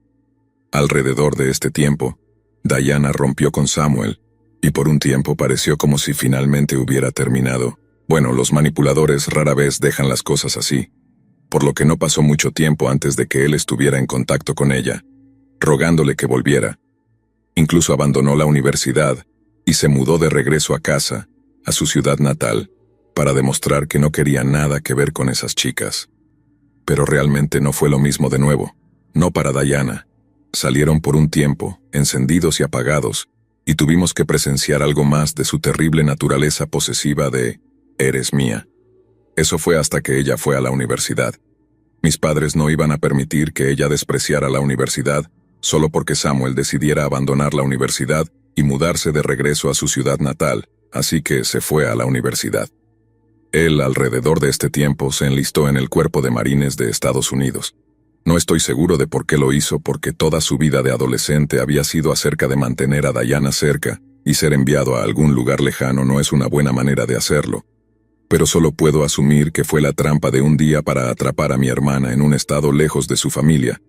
Alrededor de este tiempo, Diana rompió con Samuel, y por un tiempo pareció como si finalmente hubiera terminado. Bueno, los manipuladores rara vez dejan las cosas así, por lo que no pasó mucho tiempo antes de que él estuviera en contacto con ella, rogándole que volviera. Incluso abandonó la universidad y se mudó de regreso a casa, a su ciudad natal, para demostrar que no quería nada que ver con esas chicas. Pero realmente no fue lo mismo de nuevo, no para Diana. Salieron por un tiempo, encendidos y apagados, y tuvimos que presenciar algo más de su terrible naturaleza posesiva de «eres mía». Eso fue hasta que ella fue a la universidad. Mis padres no iban a permitir que ella despreciara la universidad solo porque Samuel decidiera abandonar la universidad y mudarse de regreso a su ciudad natal, así que se fue a la universidad. Él, alrededor de este tiempo, se enlistó en el Cuerpo de Marines de Estados Unidos. No estoy seguro de por qué lo hizo porque toda su vida de adolescente había sido acerca de mantener a Diana cerca, y ser enviado a algún lugar lejano no es una buena manera de hacerlo. Pero solo puedo asumir que fue la trampa de un día para atrapar a mi hermana en un estado lejos de su familia,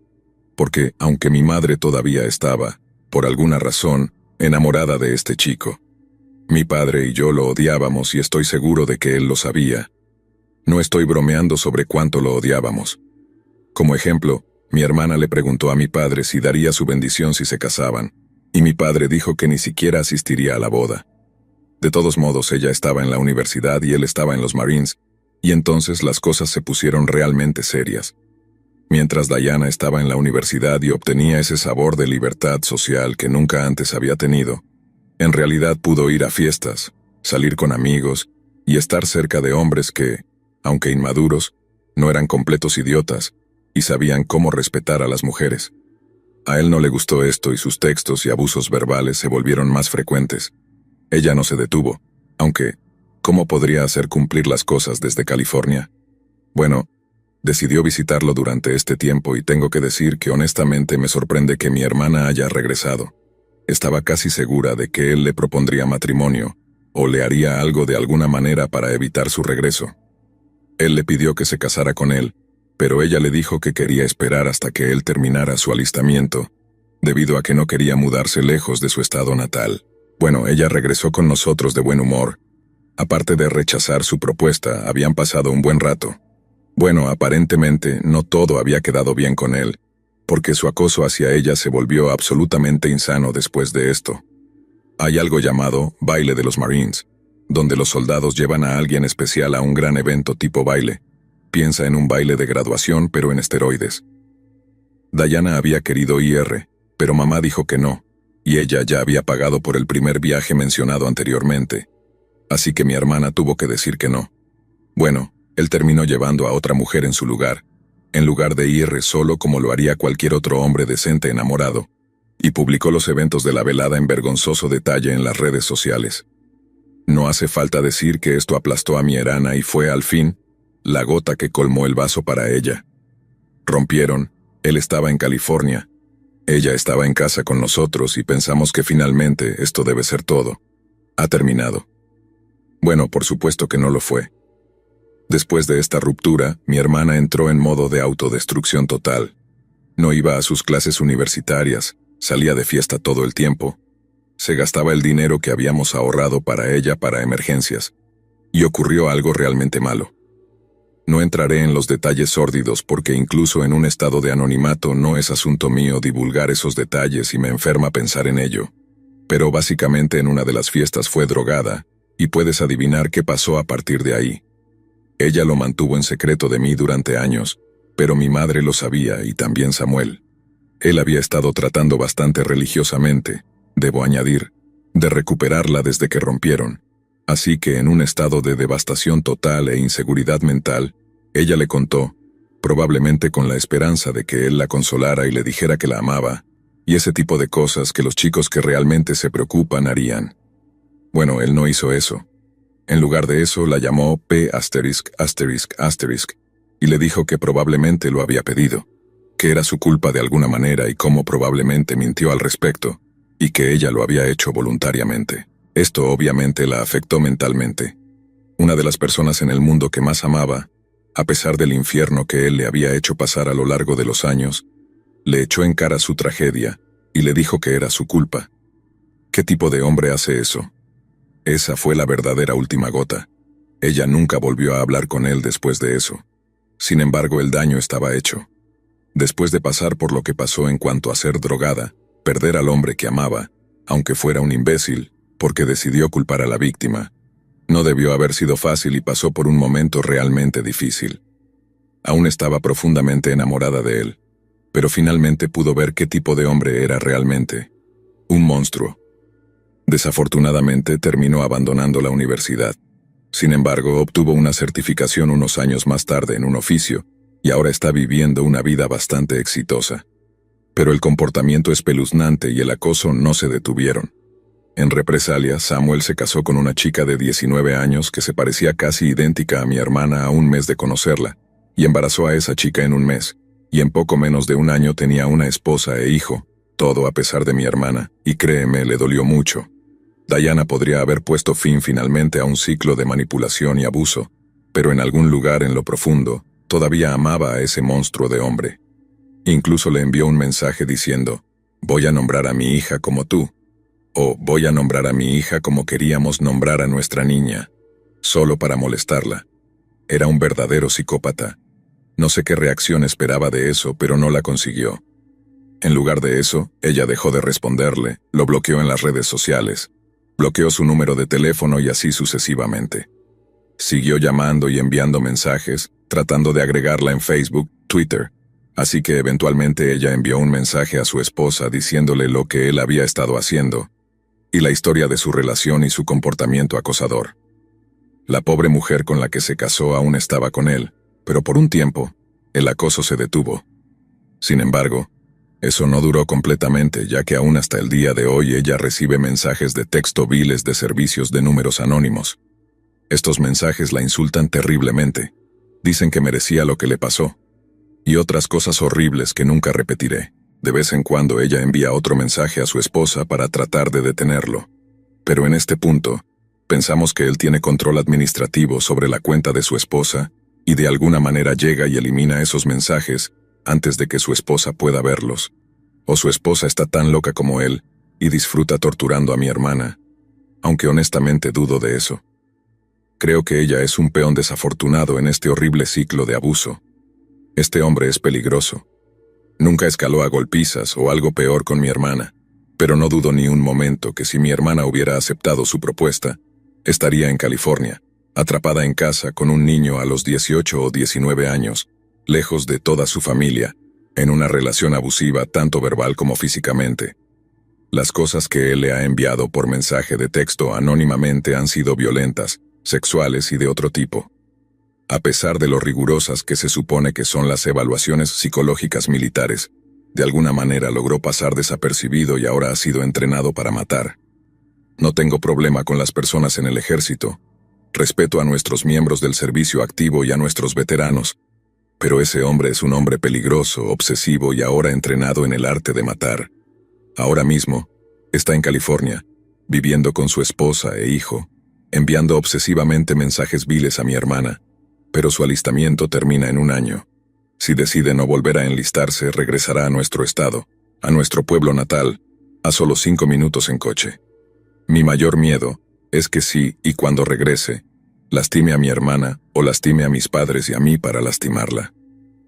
porque, aunque mi madre todavía estaba, por alguna razón, enamorada de este chico, mi padre y yo lo odiábamos y estoy seguro de que él lo sabía. No estoy bromeando sobre cuánto lo odiábamos. Como ejemplo, mi hermana le preguntó a mi padre si daría su bendición si se casaban, y mi padre dijo que ni siquiera asistiría a la boda. De todos modos, ella estaba en la universidad y él estaba en los Marines, y entonces las cosas se pusieron realmente serias. Mientras Diana estaba en la universidad y obtenía ese sabor de libertad social que nunca antes había tenido, en realidad pudo ir a fiestas, salir con amigos y estar cerca de hombres que, aunque inmaduros, no eran completos idiotas y sabían cómo respetar a las mujeres. A él no le gustó esto y sus textos y abusos verbales se volvieron más frecuentes. Ella no se detuvo, aunque, ¿cómo podría hacer cumplir las cosas desde California? Bueno, decidió visitarlo durante este tiempo y tengo que decir que honestamente me sorprende que mi hermana haya regresado. Estaba casi segura de que él le propondría matrimonio, o le haría algo de alguna manera para evitar su regreso. Él le pidió que se casara con él, pero ella le dijo que quería esperar hasta que él terminara su alistamiento, debido a que no quería mudarse lejos de su estado natal. Bueno, ella regresó con nosotros de buen humor. Aparte de rechazar su propuesta, habían pasado un buen rato. Bueno, aparentemente no todo había quedado bien con él, porque su acoso hacia ella se volvió absolutamente insano después de esto. Hay algo llamado baile de los Marines, donde los soldados llevan a alguien especial a un gran evento tipo baile. Piensa en un baile de graduación pero en esteroides. Diana había querido ir, pero mamá dijo que no, y ella ya había pagado por el primer viaje mencionado anteriormente. Así que mi hermana tuvo que decir que no. Bueno, él terminó llevando a otra mujer en su lugar, en lugar de ir solo como lo haría cualquier otro hombre decente enamorado, y publicó los eventos de la velada en vergonzoso detalle en las redes sociales. No hace falta decir que esto aplastó a mi hermana y fue, al fin, la gota que colmó el vaso para ella. Rompieron, él estaba en California, ella estaba en casa con nosotros y pensamos que finalmente esto debe ser todo. Ha terminado. Bueno, por supuesto que no lo fue. Después de esta ruptura, mi hermana entró en modo de autodestrucción total. No iba a sus clases universitarias, salía de fiesta todo el tiempo. Se gastaba el dinero que habíamos ahorrado para ella para emergencias. y ocurrió algo realmente malo. No entraré en los detalles sórdidos porque incluso en un estado de anonimato no es asunto mío divulgar esos detalles y me enferma pensar en ello. Pero básicamente en una de las fiestas fue drogada, y puedes adivinar qué pasó a partir de ahí. Ella lo mantuvo en secreto de mí durante años, pero mi madre lo sabía y también Samuel. Él había estado tratando bastante religiosamente, debo añadir, de recuperarla desde que rompieron. Así que en un estado de devastación total e inseguridad mental, ella le contó, probablemente con la esperanza de que él la consolara y le dijera que la amaba, y ese tipo de cosas que los chicos que realmente se preocupan harían. Bueno, él no hizo eso. En lugar de eso, la llamó P******, y le dijo que probablemente lo había pedido, que era su culpa de alguna manera y cómo probablemente mintió al respecto, y que ella lo había hecho voluntariamente. Esto obviamente la afectó mentalmente. Una de las personas en el mundo que más amaba, a pesar del infierno que él le había hecho pasar a lo largo de los años, le echó en cara su tragedia y le dijo que era su culpa. ¿Qué tipo de hombre hace eso? Esa fue la verdadera última gota. Ella nunca volvió a hablar con él después de eso. Sin embargo, el daño estaba hecho. Después de pasar por lo que pasó en cuanto a ser drogada, perder al hombre que amaba, aunque fuera un imbécil, porque decidió culpar a la víctima. No debió haber sido fácil y pasó por un momento realmente difícil. Aún estaba profundamente enamorada de él, pero finalmente pudo ver qué tipo de hombre era realmente. Un monstruo. Desafortunadamente terminó abandonando la universidad. Sin embargo, obtuvo una certificación unos años más tarde en un oficio, y ahora está viviendo una vida bastante exitosa. Pero el comportamiento espeluznante y el acoso no se detuvieron. En represalia, Samuel se casó con una chica de 19 años que se parecía casi idéntica a mi hermana a un mes de conocerla, y embarazó a esa chica en un mes, y en poco menos de un año tenía una esposa e hijo, todo a pesar de mi hermana, y créeme, le dolió mucho. Diana podría haber puesto fin finalmente a un ciclo de manipulación y abuso, pero en algún lugar en lo profundo, todavía amaba a ese monstruo de hombre. Incluso le envió un mensaje diciendo, «Voy a nombrar a mi hija como tú», o «Voy a nombrar a mi hija como queríamos nombrar a nuestra niña», solo para molestarla. Era un verdadero psicópata. No sé qué reacción esperaba de eso, pero no la consiguió. En lugar de eso, ella dejó de responderle, lo bloqueó en las redes sociales, bloqueó su número de teléfono y así sucesivamente. Siguió llamando y enviando mensajes, tratando de agregarla en Facebook, Twitter, así que eventualmente ella envió un mensaje a su esposa diciéndole lo que él había estado haciendo, y la historia de su relación y su comportamiento acosador. La pobre mujer con la que se casó aún estaba con él, pero por un tiempo, el acoso se detuvo. Sin embargo, eso no duró completamente, ya que aún hasta el día de hoy ella recibe mensajes de texto viles de servicios de números anónimos. Estos mensajes la insultan terriblemente, dicen que merecía lo que le pasó, y otras cosas horribles que nunca repetiré. De vez en cuando ella envía otro mensaje a su esposa para tratar de detenerlo. Pero en este punto, pensamos que él tiene control administrativo sobre la cuenta de su esposa, y de alguna manera llega y elimina esos mensajes antes de que su esposa pueda verlos. O su esposa está tan loca como él, y disfruta torturando a mi hermana, aunque honestamente dudo de eso. Creo que ella es un peón desafortunado en este horrible ciclo de abuso. Este hombre es peligroso. Nunca escaló a golpizas o algo peor con mi hermana, pero no dudo ni un momento que si mi hermana hubiera aceptado su propuesta, estaría en California, atrapada en casa con un niño a los 18 o 19 años, lejos de toda su familia, en una relación abusiva tanto verbal como físicamente. Las cosas que él le ha enviado por mensaje de texto anónimamente han sido violentas, sexuales y de otro tipo. A pesar de lo rigurosas que se supone que son las evaluaciones psicológicas militares, de alguna manera logró pasar desapercibido y ahora ha sido entrenado para matar. No tengo problema con las personas en el ejército. Respeto a nuestros miembros del servicio activo y a nuestros veteranos. Pero ese hombre es un hombre peligroso, obsesivo y ahora entrenado en el arte de matar. Ahora mismo, está en California, viviendo con su esposa e hijo, enviando obsesivamente mensajes viles a mi hermana. Pero su alistamiento termina en un año. Si decide no volver a enlistarse, regresará a nuestro estado, a nuestro pueblo natal, a solo 5 minutos en coche. Mi mayor miedo es que si y cuando regrese, Lastime a mi hermana o lastime a mis padres y a mí para lastimarla.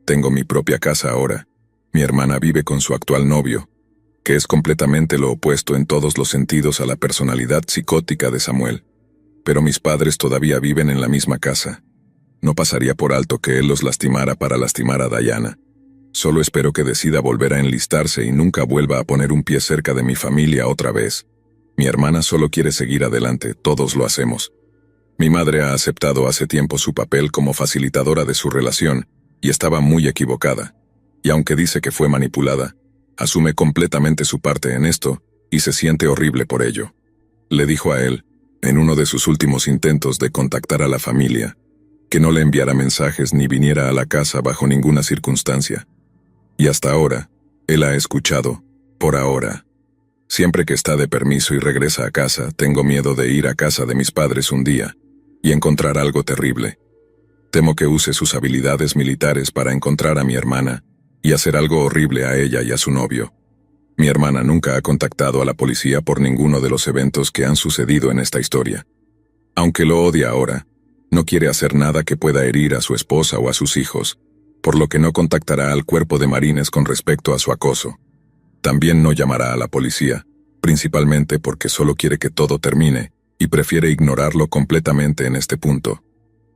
Tengo mi propia casa ahora. Mi hermana vive con su actual novio, que es completamente lo opuesto en todos los sentidos a la personalidad psicótica de Samuel. Pero mis padres todavía viven en la misma casa. No pasaría por alto que él los lastimara para lastimar a Diana. Solo espero que decida volver a enlistarse y nunca vuelva a poner un pie cerca de mi familia otra vez. Mi hermana solo quiere seguir adelante, todos lo hacemos. Mi madre ha aceptado hace tiempo su papel como facilitadora de su relación, y estaba muy equivocada. Y aunque dice que fue manipulada, asume completamente su parte en esto, y se siente horrible por ello. Le dijo a él, en uno de sus últimos intentos de contactar a la familia, que no le enviara mensajes ni viniera a la casa bajo ninguna circunstancia. Y hasta ahora, él ha escuchado, por ahora. Siempre que está de permiso y regresa a casa, tengo miedo de ir a casa de mis padres un día y encontrar algo terrible. Temo que use sus habilidades militares para encontrar a mi hermana y hacer algo horrible a ella y a su novio. Mi hermana nunca ha contactado a la policía por ninguno de los eventos que han sucedido en esta historia. Aunque lo odia ahora, no quiere hacer nada que pueda herir a su esposa o a sus hijos, por lo que no contactará al cuerpo de marines con respecto a su acoso. También no llamará a la policía, principalmente porque solo quiere que todo termine y prefiere ignorarlo completamente en este punto.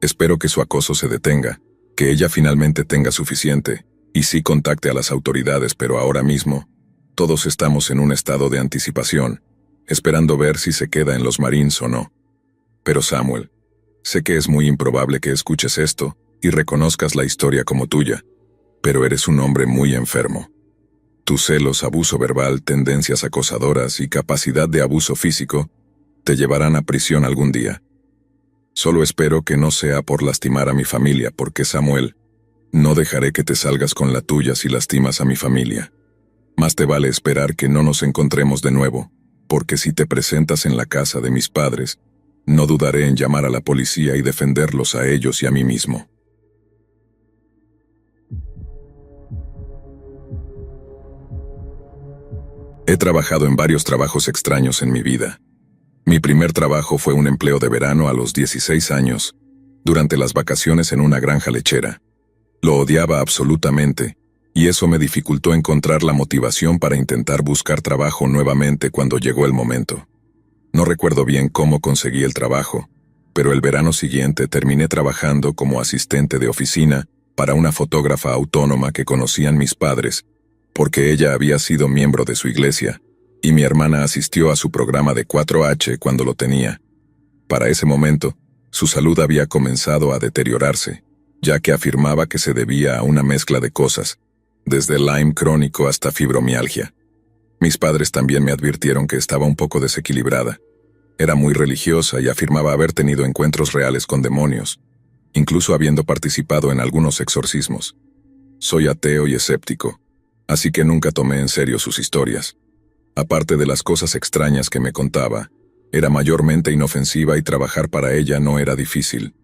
Espero que su acoso se detenga, que ella finalmente tenga suficiente, y sí contacte a las autoridades, pero ahora mismo, todos estamos en un estado de anticipación, esperando ver si se queda en los Marines o no. Pero Samuel, sé que es muy improbable que escuches esto y reconozcas la historia como tuya, pero eres un hombre muy enfermo. Tus celos, abuso verbal, tendencias acosadoras y capacidad de abuso físico te llevarán a prisión algún día. Solo espero que no sea por lastimar a mi familia, porque Samuel, no dejaré que te salgas con la tuya si lastimas a mi familia. Más te vale esperar que no nos encontremos de nuevo, porque si te presentas en la casa de mis padres, no dudaré en llamar a la policía y defenderlos a ellos y a mí mismo. He trabajado en varios trabajos extraños en mi vida. Mi primer trabajo fue un empleo de verano a los 16 años, durante las vacaciones en una granja lechera. Lo odiaba absolutamente, y eso me dificultó encontrar la motivación para intentar buscar trabajo nuevamente cuando llegó el momento. No recuerdo bien cómo conseguí el trabajo, pero el verano siguiente terminé trabajando como asistente de oficina para una fotógrafa autónoma que conocían mis padres, porque ella había sido miembro de su iglesia, y mi hermana asistió a su programa de 4H cuando lo tenía. Para ese momento, su salud había comenzado a deteriorarse, ya que afirmaba que se debía a una mezcla de cosas, desde Lyme crónico hasta fibromialgia. Mis padres también me advirtieron que estaba un poco desequilibrada. Era muy religiosa y afirmaba haber tenido encuentros reales con demonios, incluso habiendo participado en algunos exorcismos. Soy ateo y escéptico, así que nunca tomé en serio sus historias. Aparte de las cosas extrañas que me contaba, era mayormente inofensiva y trabajar para ella no era difícil.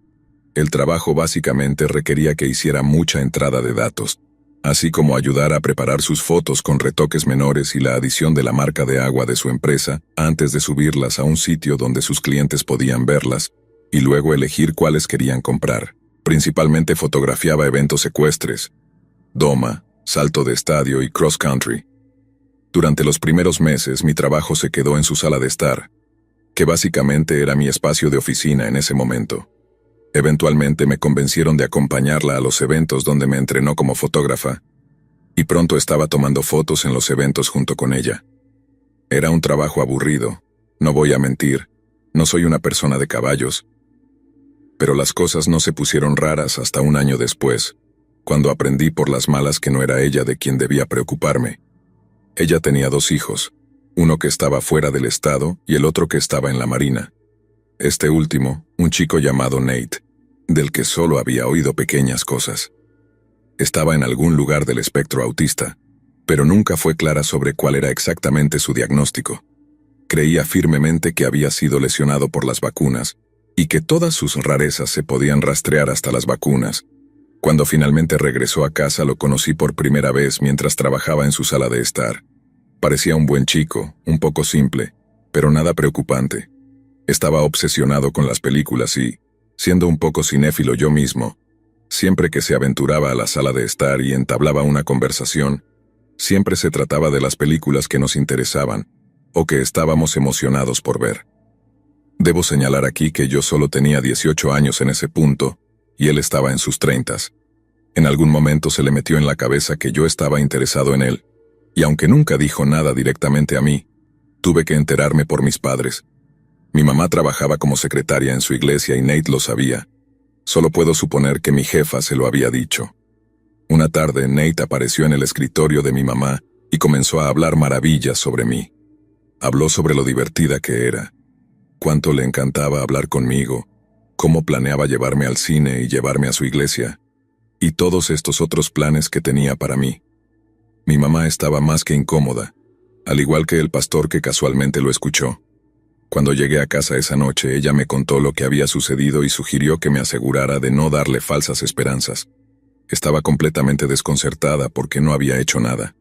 El trabajo básicamente requería que hiciera mucha entrada de datos, así como ayudar a preparar sus fotos con retoques menores y la adición de la marca de agua de su empresa antes de subirlas a un sitio donde sus clientes podían verlas, y luego elegir cuáles querían comprar. Principalmente fotografiaba eventos ecuestres, doma, salto de estadio y cross country. Durante los primeros meses mi trabajo se quedó en su sala de estar, que básicamente era mi espacio de oficina en ese momento. Eventualmente me convencieron de acompañarla a los eventos donde me entrenó como fotógrafa, y pronto estaba tomando fotos en los eventos junto con ella. Era un trabajo aburrido, no voy a mentir, no soy una persona de caballos, pero las cosas no se pusieron raras hasta un año después, cuando aprendí por las malas que no era ella de quien debía preocuparme. Ella tenía 2 hijos, uno que estaba fuera del estado y el otro que estaba en la marina. Este último, un chico llamado Nate, del que solo había oído pequeñas cosas. Estaba en algún lugar del espectro autista, pero nunca fue clara sobre cuál era exactamente su diagnóstico. Creía firmemente que había sido lesionado por las vacunas y que todas sus rarezas se podían rastrear hasta las vacunas. Cuando finalmente regresó a casa lo conocí por primera vez mientras trabajaba en su sala de estar. Parecía un buen chico, un poco simple, pero nada preocupante. Estaba obsesionado con las películas y, Siendo un poco cinéfilo yo mismo, siempre que se aventuraba a la sala de estar y entablaba una conversación, siempre se trataba de las películas que nos interesaban o que estábamos emocionados por ver. Debo señalar aquí que yo solo tenía 18 años en ese punto y él estaba en sus 30. En algún momento se le metió en la cabeza que yo estaba interesado en él, y aunque nunca dijo nada directamente a mí, tuve que enterarme por mis padres. Mi mamá trabajaba como secretaria en su iglesia y Nate lo sabía. Solo puedo suponer que mi jefa se lo había dicho. Una tarde Nate apareció en el escritorio de mi mamá y comenzó a hablar maravillas sobre mí. Habló sobre lo divertida que era, cuánto le encantaba hablar conmigo, cómo planeaba llevarme al cine y llevarme a su iglesia, y todos estos otros planes que tenía para mí. Mi mamá estaba más que incómoda, al igual que el pastor que casualmente lo escuchó. Cuando llegué a casa esa noche, ella me contó lo que había sucedido y sugirió que me asegurara de no darle falsas esperanzas. Estaba completamente desconcertada porque no había hecho nada.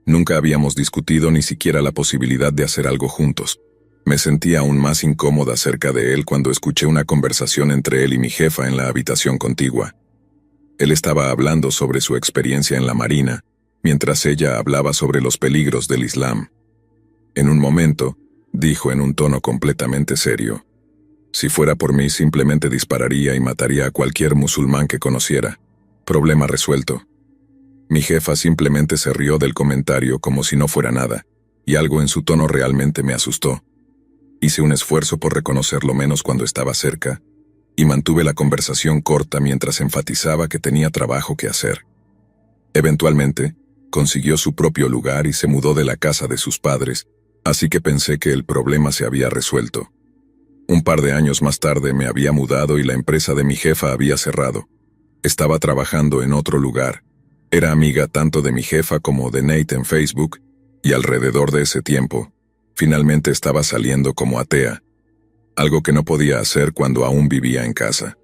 Nunca habíamos discutido ni siquiera la posibilidad de hacer algo juntos. Me sentía aún más incómoda cerca de él cuando escuché una conversación entre él y mi jefa en la habitación contigua. Él estaba hablando sobre su experiencia en la marina, mientras ella hablaba sobre los peligros del Islam. En un momento, dijo en un tono completamente serio: si fuera por mí, simplemente dispararía y mataría a cualquier musulmán que conociera. Problema resuelto. Mi jefa simplemente se rió del comentario como si no fuera nada, y algo en su tono realmente me asustó. Hice un esfuerzo por reconocerlo menos cuando estaba cerca, y mantuve la conversación corta mientras enfatizaba que tenía trabajo que hacer. Eventualmente, consiguió su propio lugar y se mudó de la casa de sus padres, así que pensé que el problema se había resuelto. Un par de años más tarde me había mudado y la empresa de mi jefa había cerrado. Estaba trabajando en otro lugar. Era amiga tanto de mi jefa como de Nate en Facebook, y alrededor de ese tiempo, finalmente estaba saliendo como atea, algo que no podía hacer cuando aún vivía en casa.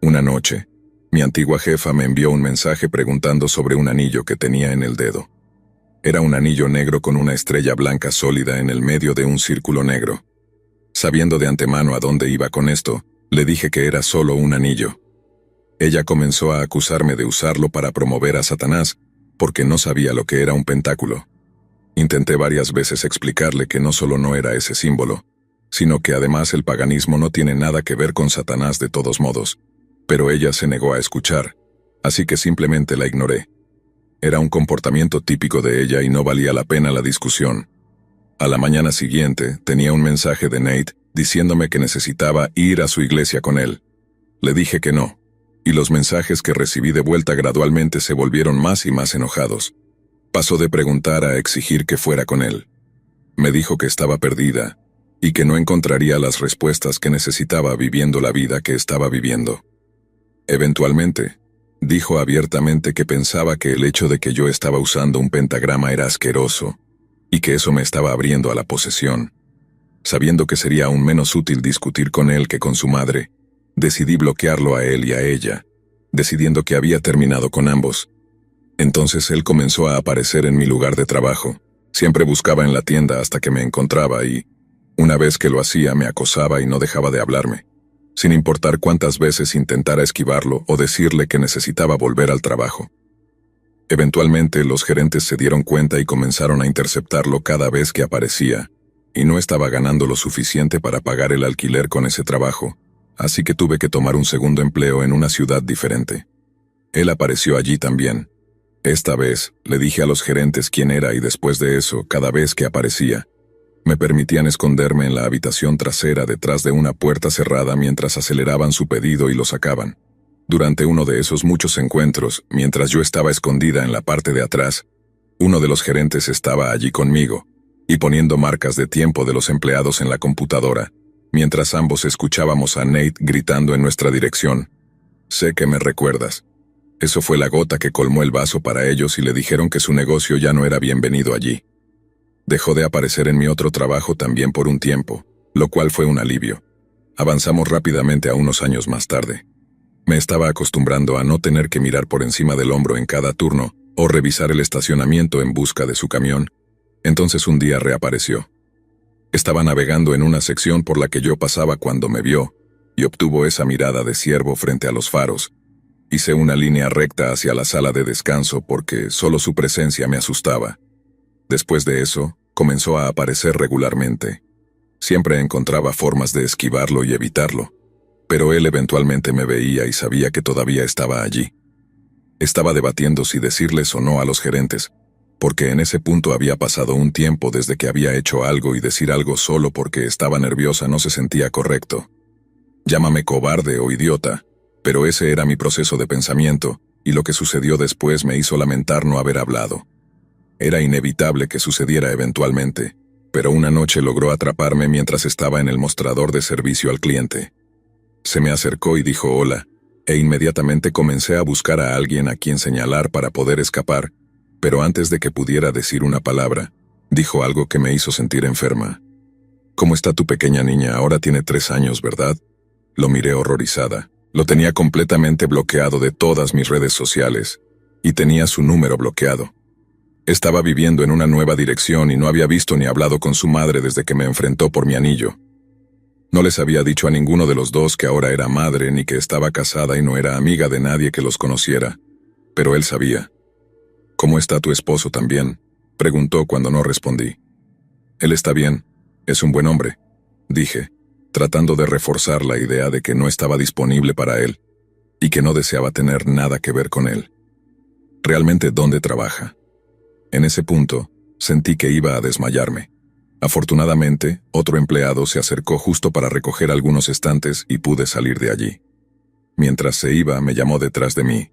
Una noche, mi antigua jefa me envió un mensaje preguntando sobre un anillo que tenía en el dedo. Era un anillo negro con una estrella blanca sólida en el medio de un círculo negro. Sabiendo de antemano a dónde iba con esto, le dije que era solo un anillo. Ella comenzó a acusarme de usarlo para promover a Satanás, porque no sabía lo que era un pentáculo. Intenté varias veces explicarle que no solo no era ese símbolo, sino que además el paganismo no tiene nada que ver con Satanás de todos modos, pero ella se negó a escuchar, así que simplemente la ignoré. Era un comportamiento típico de ella y no valía la pena la discusión. A la mañana siguiente, tenía un mensaje de Nate diciéndome que necesitaba ir a su iglesia con él. Le dije que no, y los mensajes que recibí de vuelta gradualmente se volvieron más y más enojados. Pasó de preguntar a exigir que fuera con él. Me dijo que estaba perdida, y que no encontraría las respuestas que necesitaba viviendo la vida que estaba viviendo. Eventualmente, dijo abiertamente que pensaba que el hecho de que yo estaba usando un pentagrama era asqueroso, y que eso me estaba abriendo a la posesión. Sabiendo que sería aún menos útil discutir con él que con su madre, decidí bloquearlo a él y a ella, decidiendo que había terminado con ambos. Entonces él comenzó a aparecer en mi lugar de trabajo. Siempre buscaba en la tienda hasta que me encontraba y, una vez que lo hacía, me acosaba y no dejaba de hablarme, sin importar cuántas veces intentara esquivarlo o decirle que necesitaba volver al trabajo. Eventualmente los gerentes se dieron cuenta y comenzaron a interceptarlo cada vez que aparecía, y no estaba ganando lo suficiente para pagar el alquiler con ese trabajo, así que tuve que tomar un segundo empleo en una ciudad diferente. Él apareció allí también. Esta vez, le dije a los gerentes quién era y después de eso, cada vez que aparecía, me permitían esconderme en la habitación trasera detrás de una puerta cerrada mientras aceleraban su pedido y lo sacaban. Durante uno de esos muchos encuentros, mientras yo estaba escondida en la parte de atrás, uno de los gerentes estaba allí conmigo, y poniendo marcas de tiempo de los empleados en la computadora, mientras ambos escuchábamos a Nate gritando en nuestra dirección: «Sé que me recuerdas». Eso fue la gota que colmó el vaso para ellos y le dijeron que su negocio ya no era bienvenido allí. Dejó de aparecer en mi otro trabajo también por un tiempo, lo cual fue un alivio. Avanzamos rápidamente a unos años más tarde. Me estaba acostumbrando a no tener que mirar por encima del hombro en cada turno o revisar el estacionamiento en busca de su camión. Entonces un día reapareció. Estaba navegando en una sección por la que yo pasaba cuando me vio, y obtuvo esa mirada de ciervo frente a los faros. Hice una línea recta hacia la sala de descanso porque solo su presencia me asustaba. Después de eso, comenzó a aparecer regularmente. Siempre encontraba formas de esquivarlo y evitarlo, pero él eventualmente me veía y sabía que todavía estaba allí. Estaba debatiendo si decirles o no a los gerentes, porque en ese punto había pasado un tiempo desde que había hecho algo y decir algo solo porque estaba nerviosa no se sentía correcto. Llámame cobarde o idiota, pero ese era mi proceso de pensamiento, y lo que sucedió después me hizo lamentar no haber hablado. Era inevitable que sucediera eventualmente, pero una noche logró atraparme mientras estaba en el mostrador de servicio al cliente. Se me acercó y dijo hola, e inmediatamente comencé a buscar a alguien a quien señalar para poder escapar, pero antes de que pudiera decir una palabra, dijo algo que me hizo sentir enferma. ¿Cómo está tu pequeña niña? Ahora tiene 3 años, ¿verdad? Lo miré horrorizada. Lo tenía completamente bloqueado de todas mis redes sociales, y tenía su número bloqueado. Estaba viviendo en una nueva dirección y no había visto ni hablado con su madre desde que me enfrentó por mi anillo. No les había dicho a ninguno de los dos que ahora era madre ni que estaba casada y no era amiga de nadie que los conociera, pero él sabía. ¿Cómo está tu esposo también?, preguntó cuando no respondí. Él está bien, es un buen hombre, dije, tratando de reforzar la idea de que no estaba disponible para él y que no deseaba tener nada que ver con él. ¿Realmente dónde trabaja? En ese punto, sentí que iba a desmayarme. Afortunadamente, otro empleado se acercó justo para recoger algunos estantes y pude salir de allí. Mientras se iba, me llamó detrás de mí.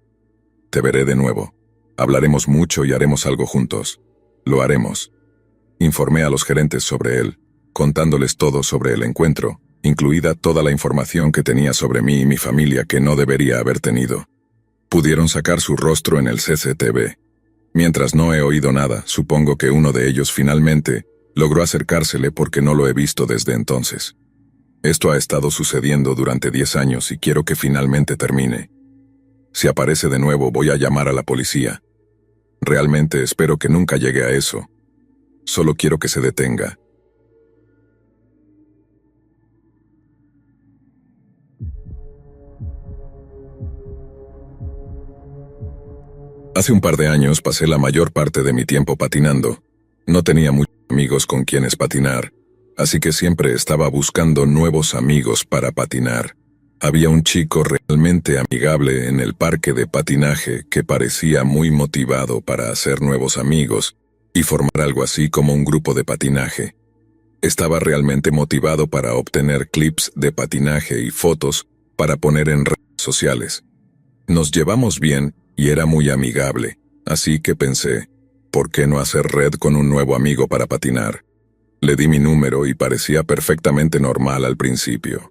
Te veré de nuevo. Hablaremos mucho y haremos algo juntos. Lo haremos. Informé a los gerentes sobre él, contándoles todo sobre el encuentro, incluida toda la información que tenía sobre mí y mi familia que no debería haber tenido. Pudieron sacar su rostro en el CCTV. Mientras no he oído nada, supongo que uno de ellos finalmente logró acercársele porque no lo he visto desde entonces. Esto ha estado sucediendo durante 10 años y quiero que finalmente termine. Si aparece de nuevo, voy a llamar a la policía. Realmente espero que nunca llegue a eso. Solo quiero que se detenga. Hace un par de años pasé la mayor parte de mi tiempo patinando. No tenía muchos amigos con quienes patinar, así que siempre estaba buscando nuevos amigos para patinar. Había un chico realmente amigable en el parque de patinaje que parecía muy motivado para hacer nuevos amigos y formar algo así como un grupo de patinaje. Estaba realmente motivado para obtener clips de patinaje y fotos para poner en redes sociales. Nos llevamos bien y era muy amigable, así que pensé, ¿por qué no hacer red con un nuevo amigo para patinar? Le di mi número y parecía perfectamente normal al principio.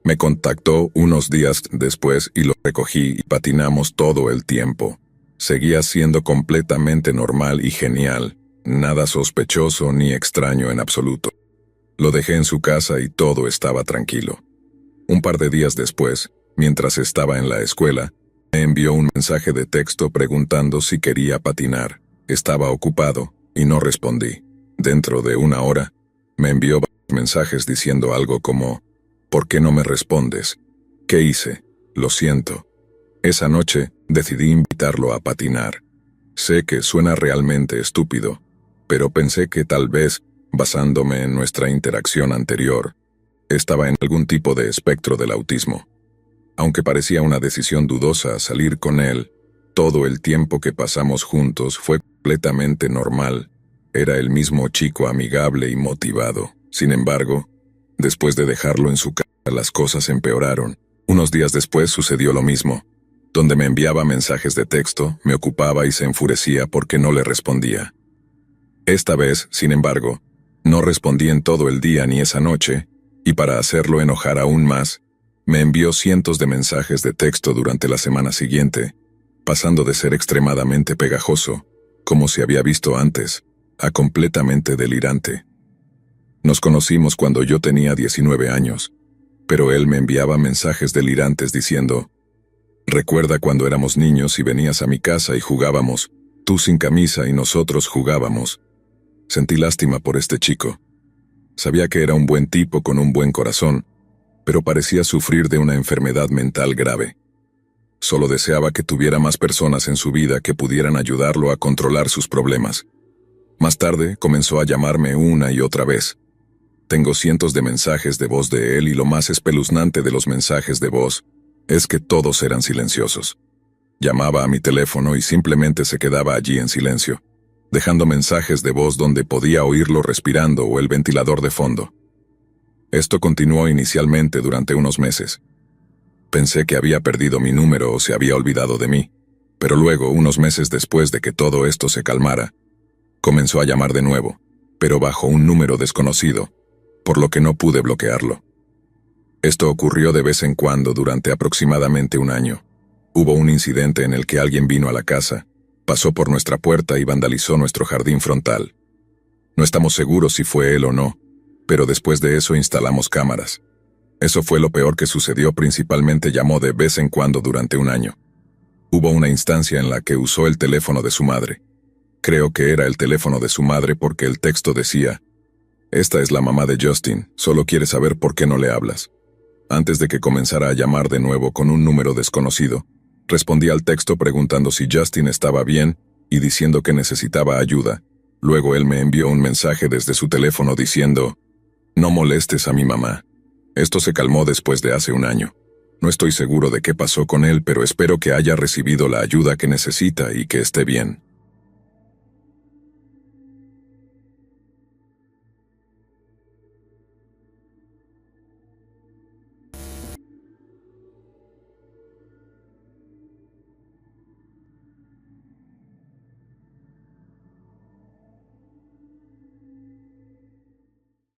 Me contactó unos días después y lo recogí y patinamos todo el tiempo. Seguía siendo completamente normal y genial, nada sospechoso ni extraño en absoluto. Lo dejé en su casa y todo estaba tranquilo. Un par de días después, mientras estaba en la escuela, me envió un mensaje de texto preguntando si quería patinar. Estaba ocupado y no respondí. Dentro de una hora, me envió varios mensajes diciendo algo como, ¿por qué no me respondes? ¿Qué hice? Lo siento. Esa noche, decidí invitarlo a patinar. Sé que suena realmente estúpido, pero pensé que tal vez, basándome en nuestra interacción anterior, estaba en algún tipo de espectro del autismo. Aunque parecía una decisión dudosa salir con él, todo el tiempo que pasamos juntos fue completamente normal. Era el mismo chico amigable y motivado. Sin embargo, después de dejarlo en su casa, las cosas empeoraron. Unos días después sucedió lo mismo. Donde me enviaba mensajes de texto, me ocupaba y se enfurecía porque no le respondía. Esta vez, sin embargo, no respondí en todo el día ni esa noche, y para hacerlo enojar aún más, me envió cientos de mensajes de texto durante la semana siguiente, pasando de ser extremadamente pegajoso, como se había visto antes, a completamente delirante. Nos conocimos cuando yo tenía 19 años, pero él me enviaba mensajes delirantes diciendo, «Recuerda cuando éramos niños y venías a mi casa y jugábamos, tú sin camisa y nosotros jugábamos». Sentí lástima por este chico. Sabía que era un buen tipo con un buen corazón, pero parecía sufrir de una enfermedad mental grave. Solo deseaba que tuviera más personas en su vida que pudieran ayudarlo a controlar sus problemas. Más tarde, comenzó a llamarme una y otra vez. Tengo cientos de mensajes de voz de él y lo más espeluznante de los mensajes de voz es que todos eran silenciosos. Llamaba a mi teléfono y simplemente se quedaba allí en silencio, dejando mensajes de voz donde podía oírlo respirando o el ventilador de fondo. Esto continuó inicialmente durante unos meses. Pensé que había perdido mi número o se había olvidado de mí, pero luego, unos meses después de que todo esto se calmara, comenzó a llamar de nuevo, pero bajo un número desconocido, por lo que no pude bloquearlo. Esto ocurrió de vez en cuando durante aproximadamente un año. Hubo un incidente en el que alguien vino a la casa, pasó por nuestra puerta y vandalizó nuestro jardín frontal. No estamos seguros si fue él o no, pero después de eso instalamos cámaras. Eso fue lo peor que sucedió, principalmente llamó de vez en cuando durante un año. Hubo una instancia en la que usó el teléfono de su madre. Creo que era el teléfono de su madre porque el texto decía: «Esta es la mamá de Justin, solo quiere saber por qué no le hablas». Antes de que comenzara a llamar de nuevo con un número desconocido, respondí al texto preguntando si Justin estaba bien y diciendo que necesitaba ayuda. Luego él me envió un mensaje desde su teléfono diciendo: «No molestes a mi mamá». Esto se calmó después de hace un año. No estoy seguro de qué pasó con él, pero espero que haya recibido la ayuda que necesita y que esté bien.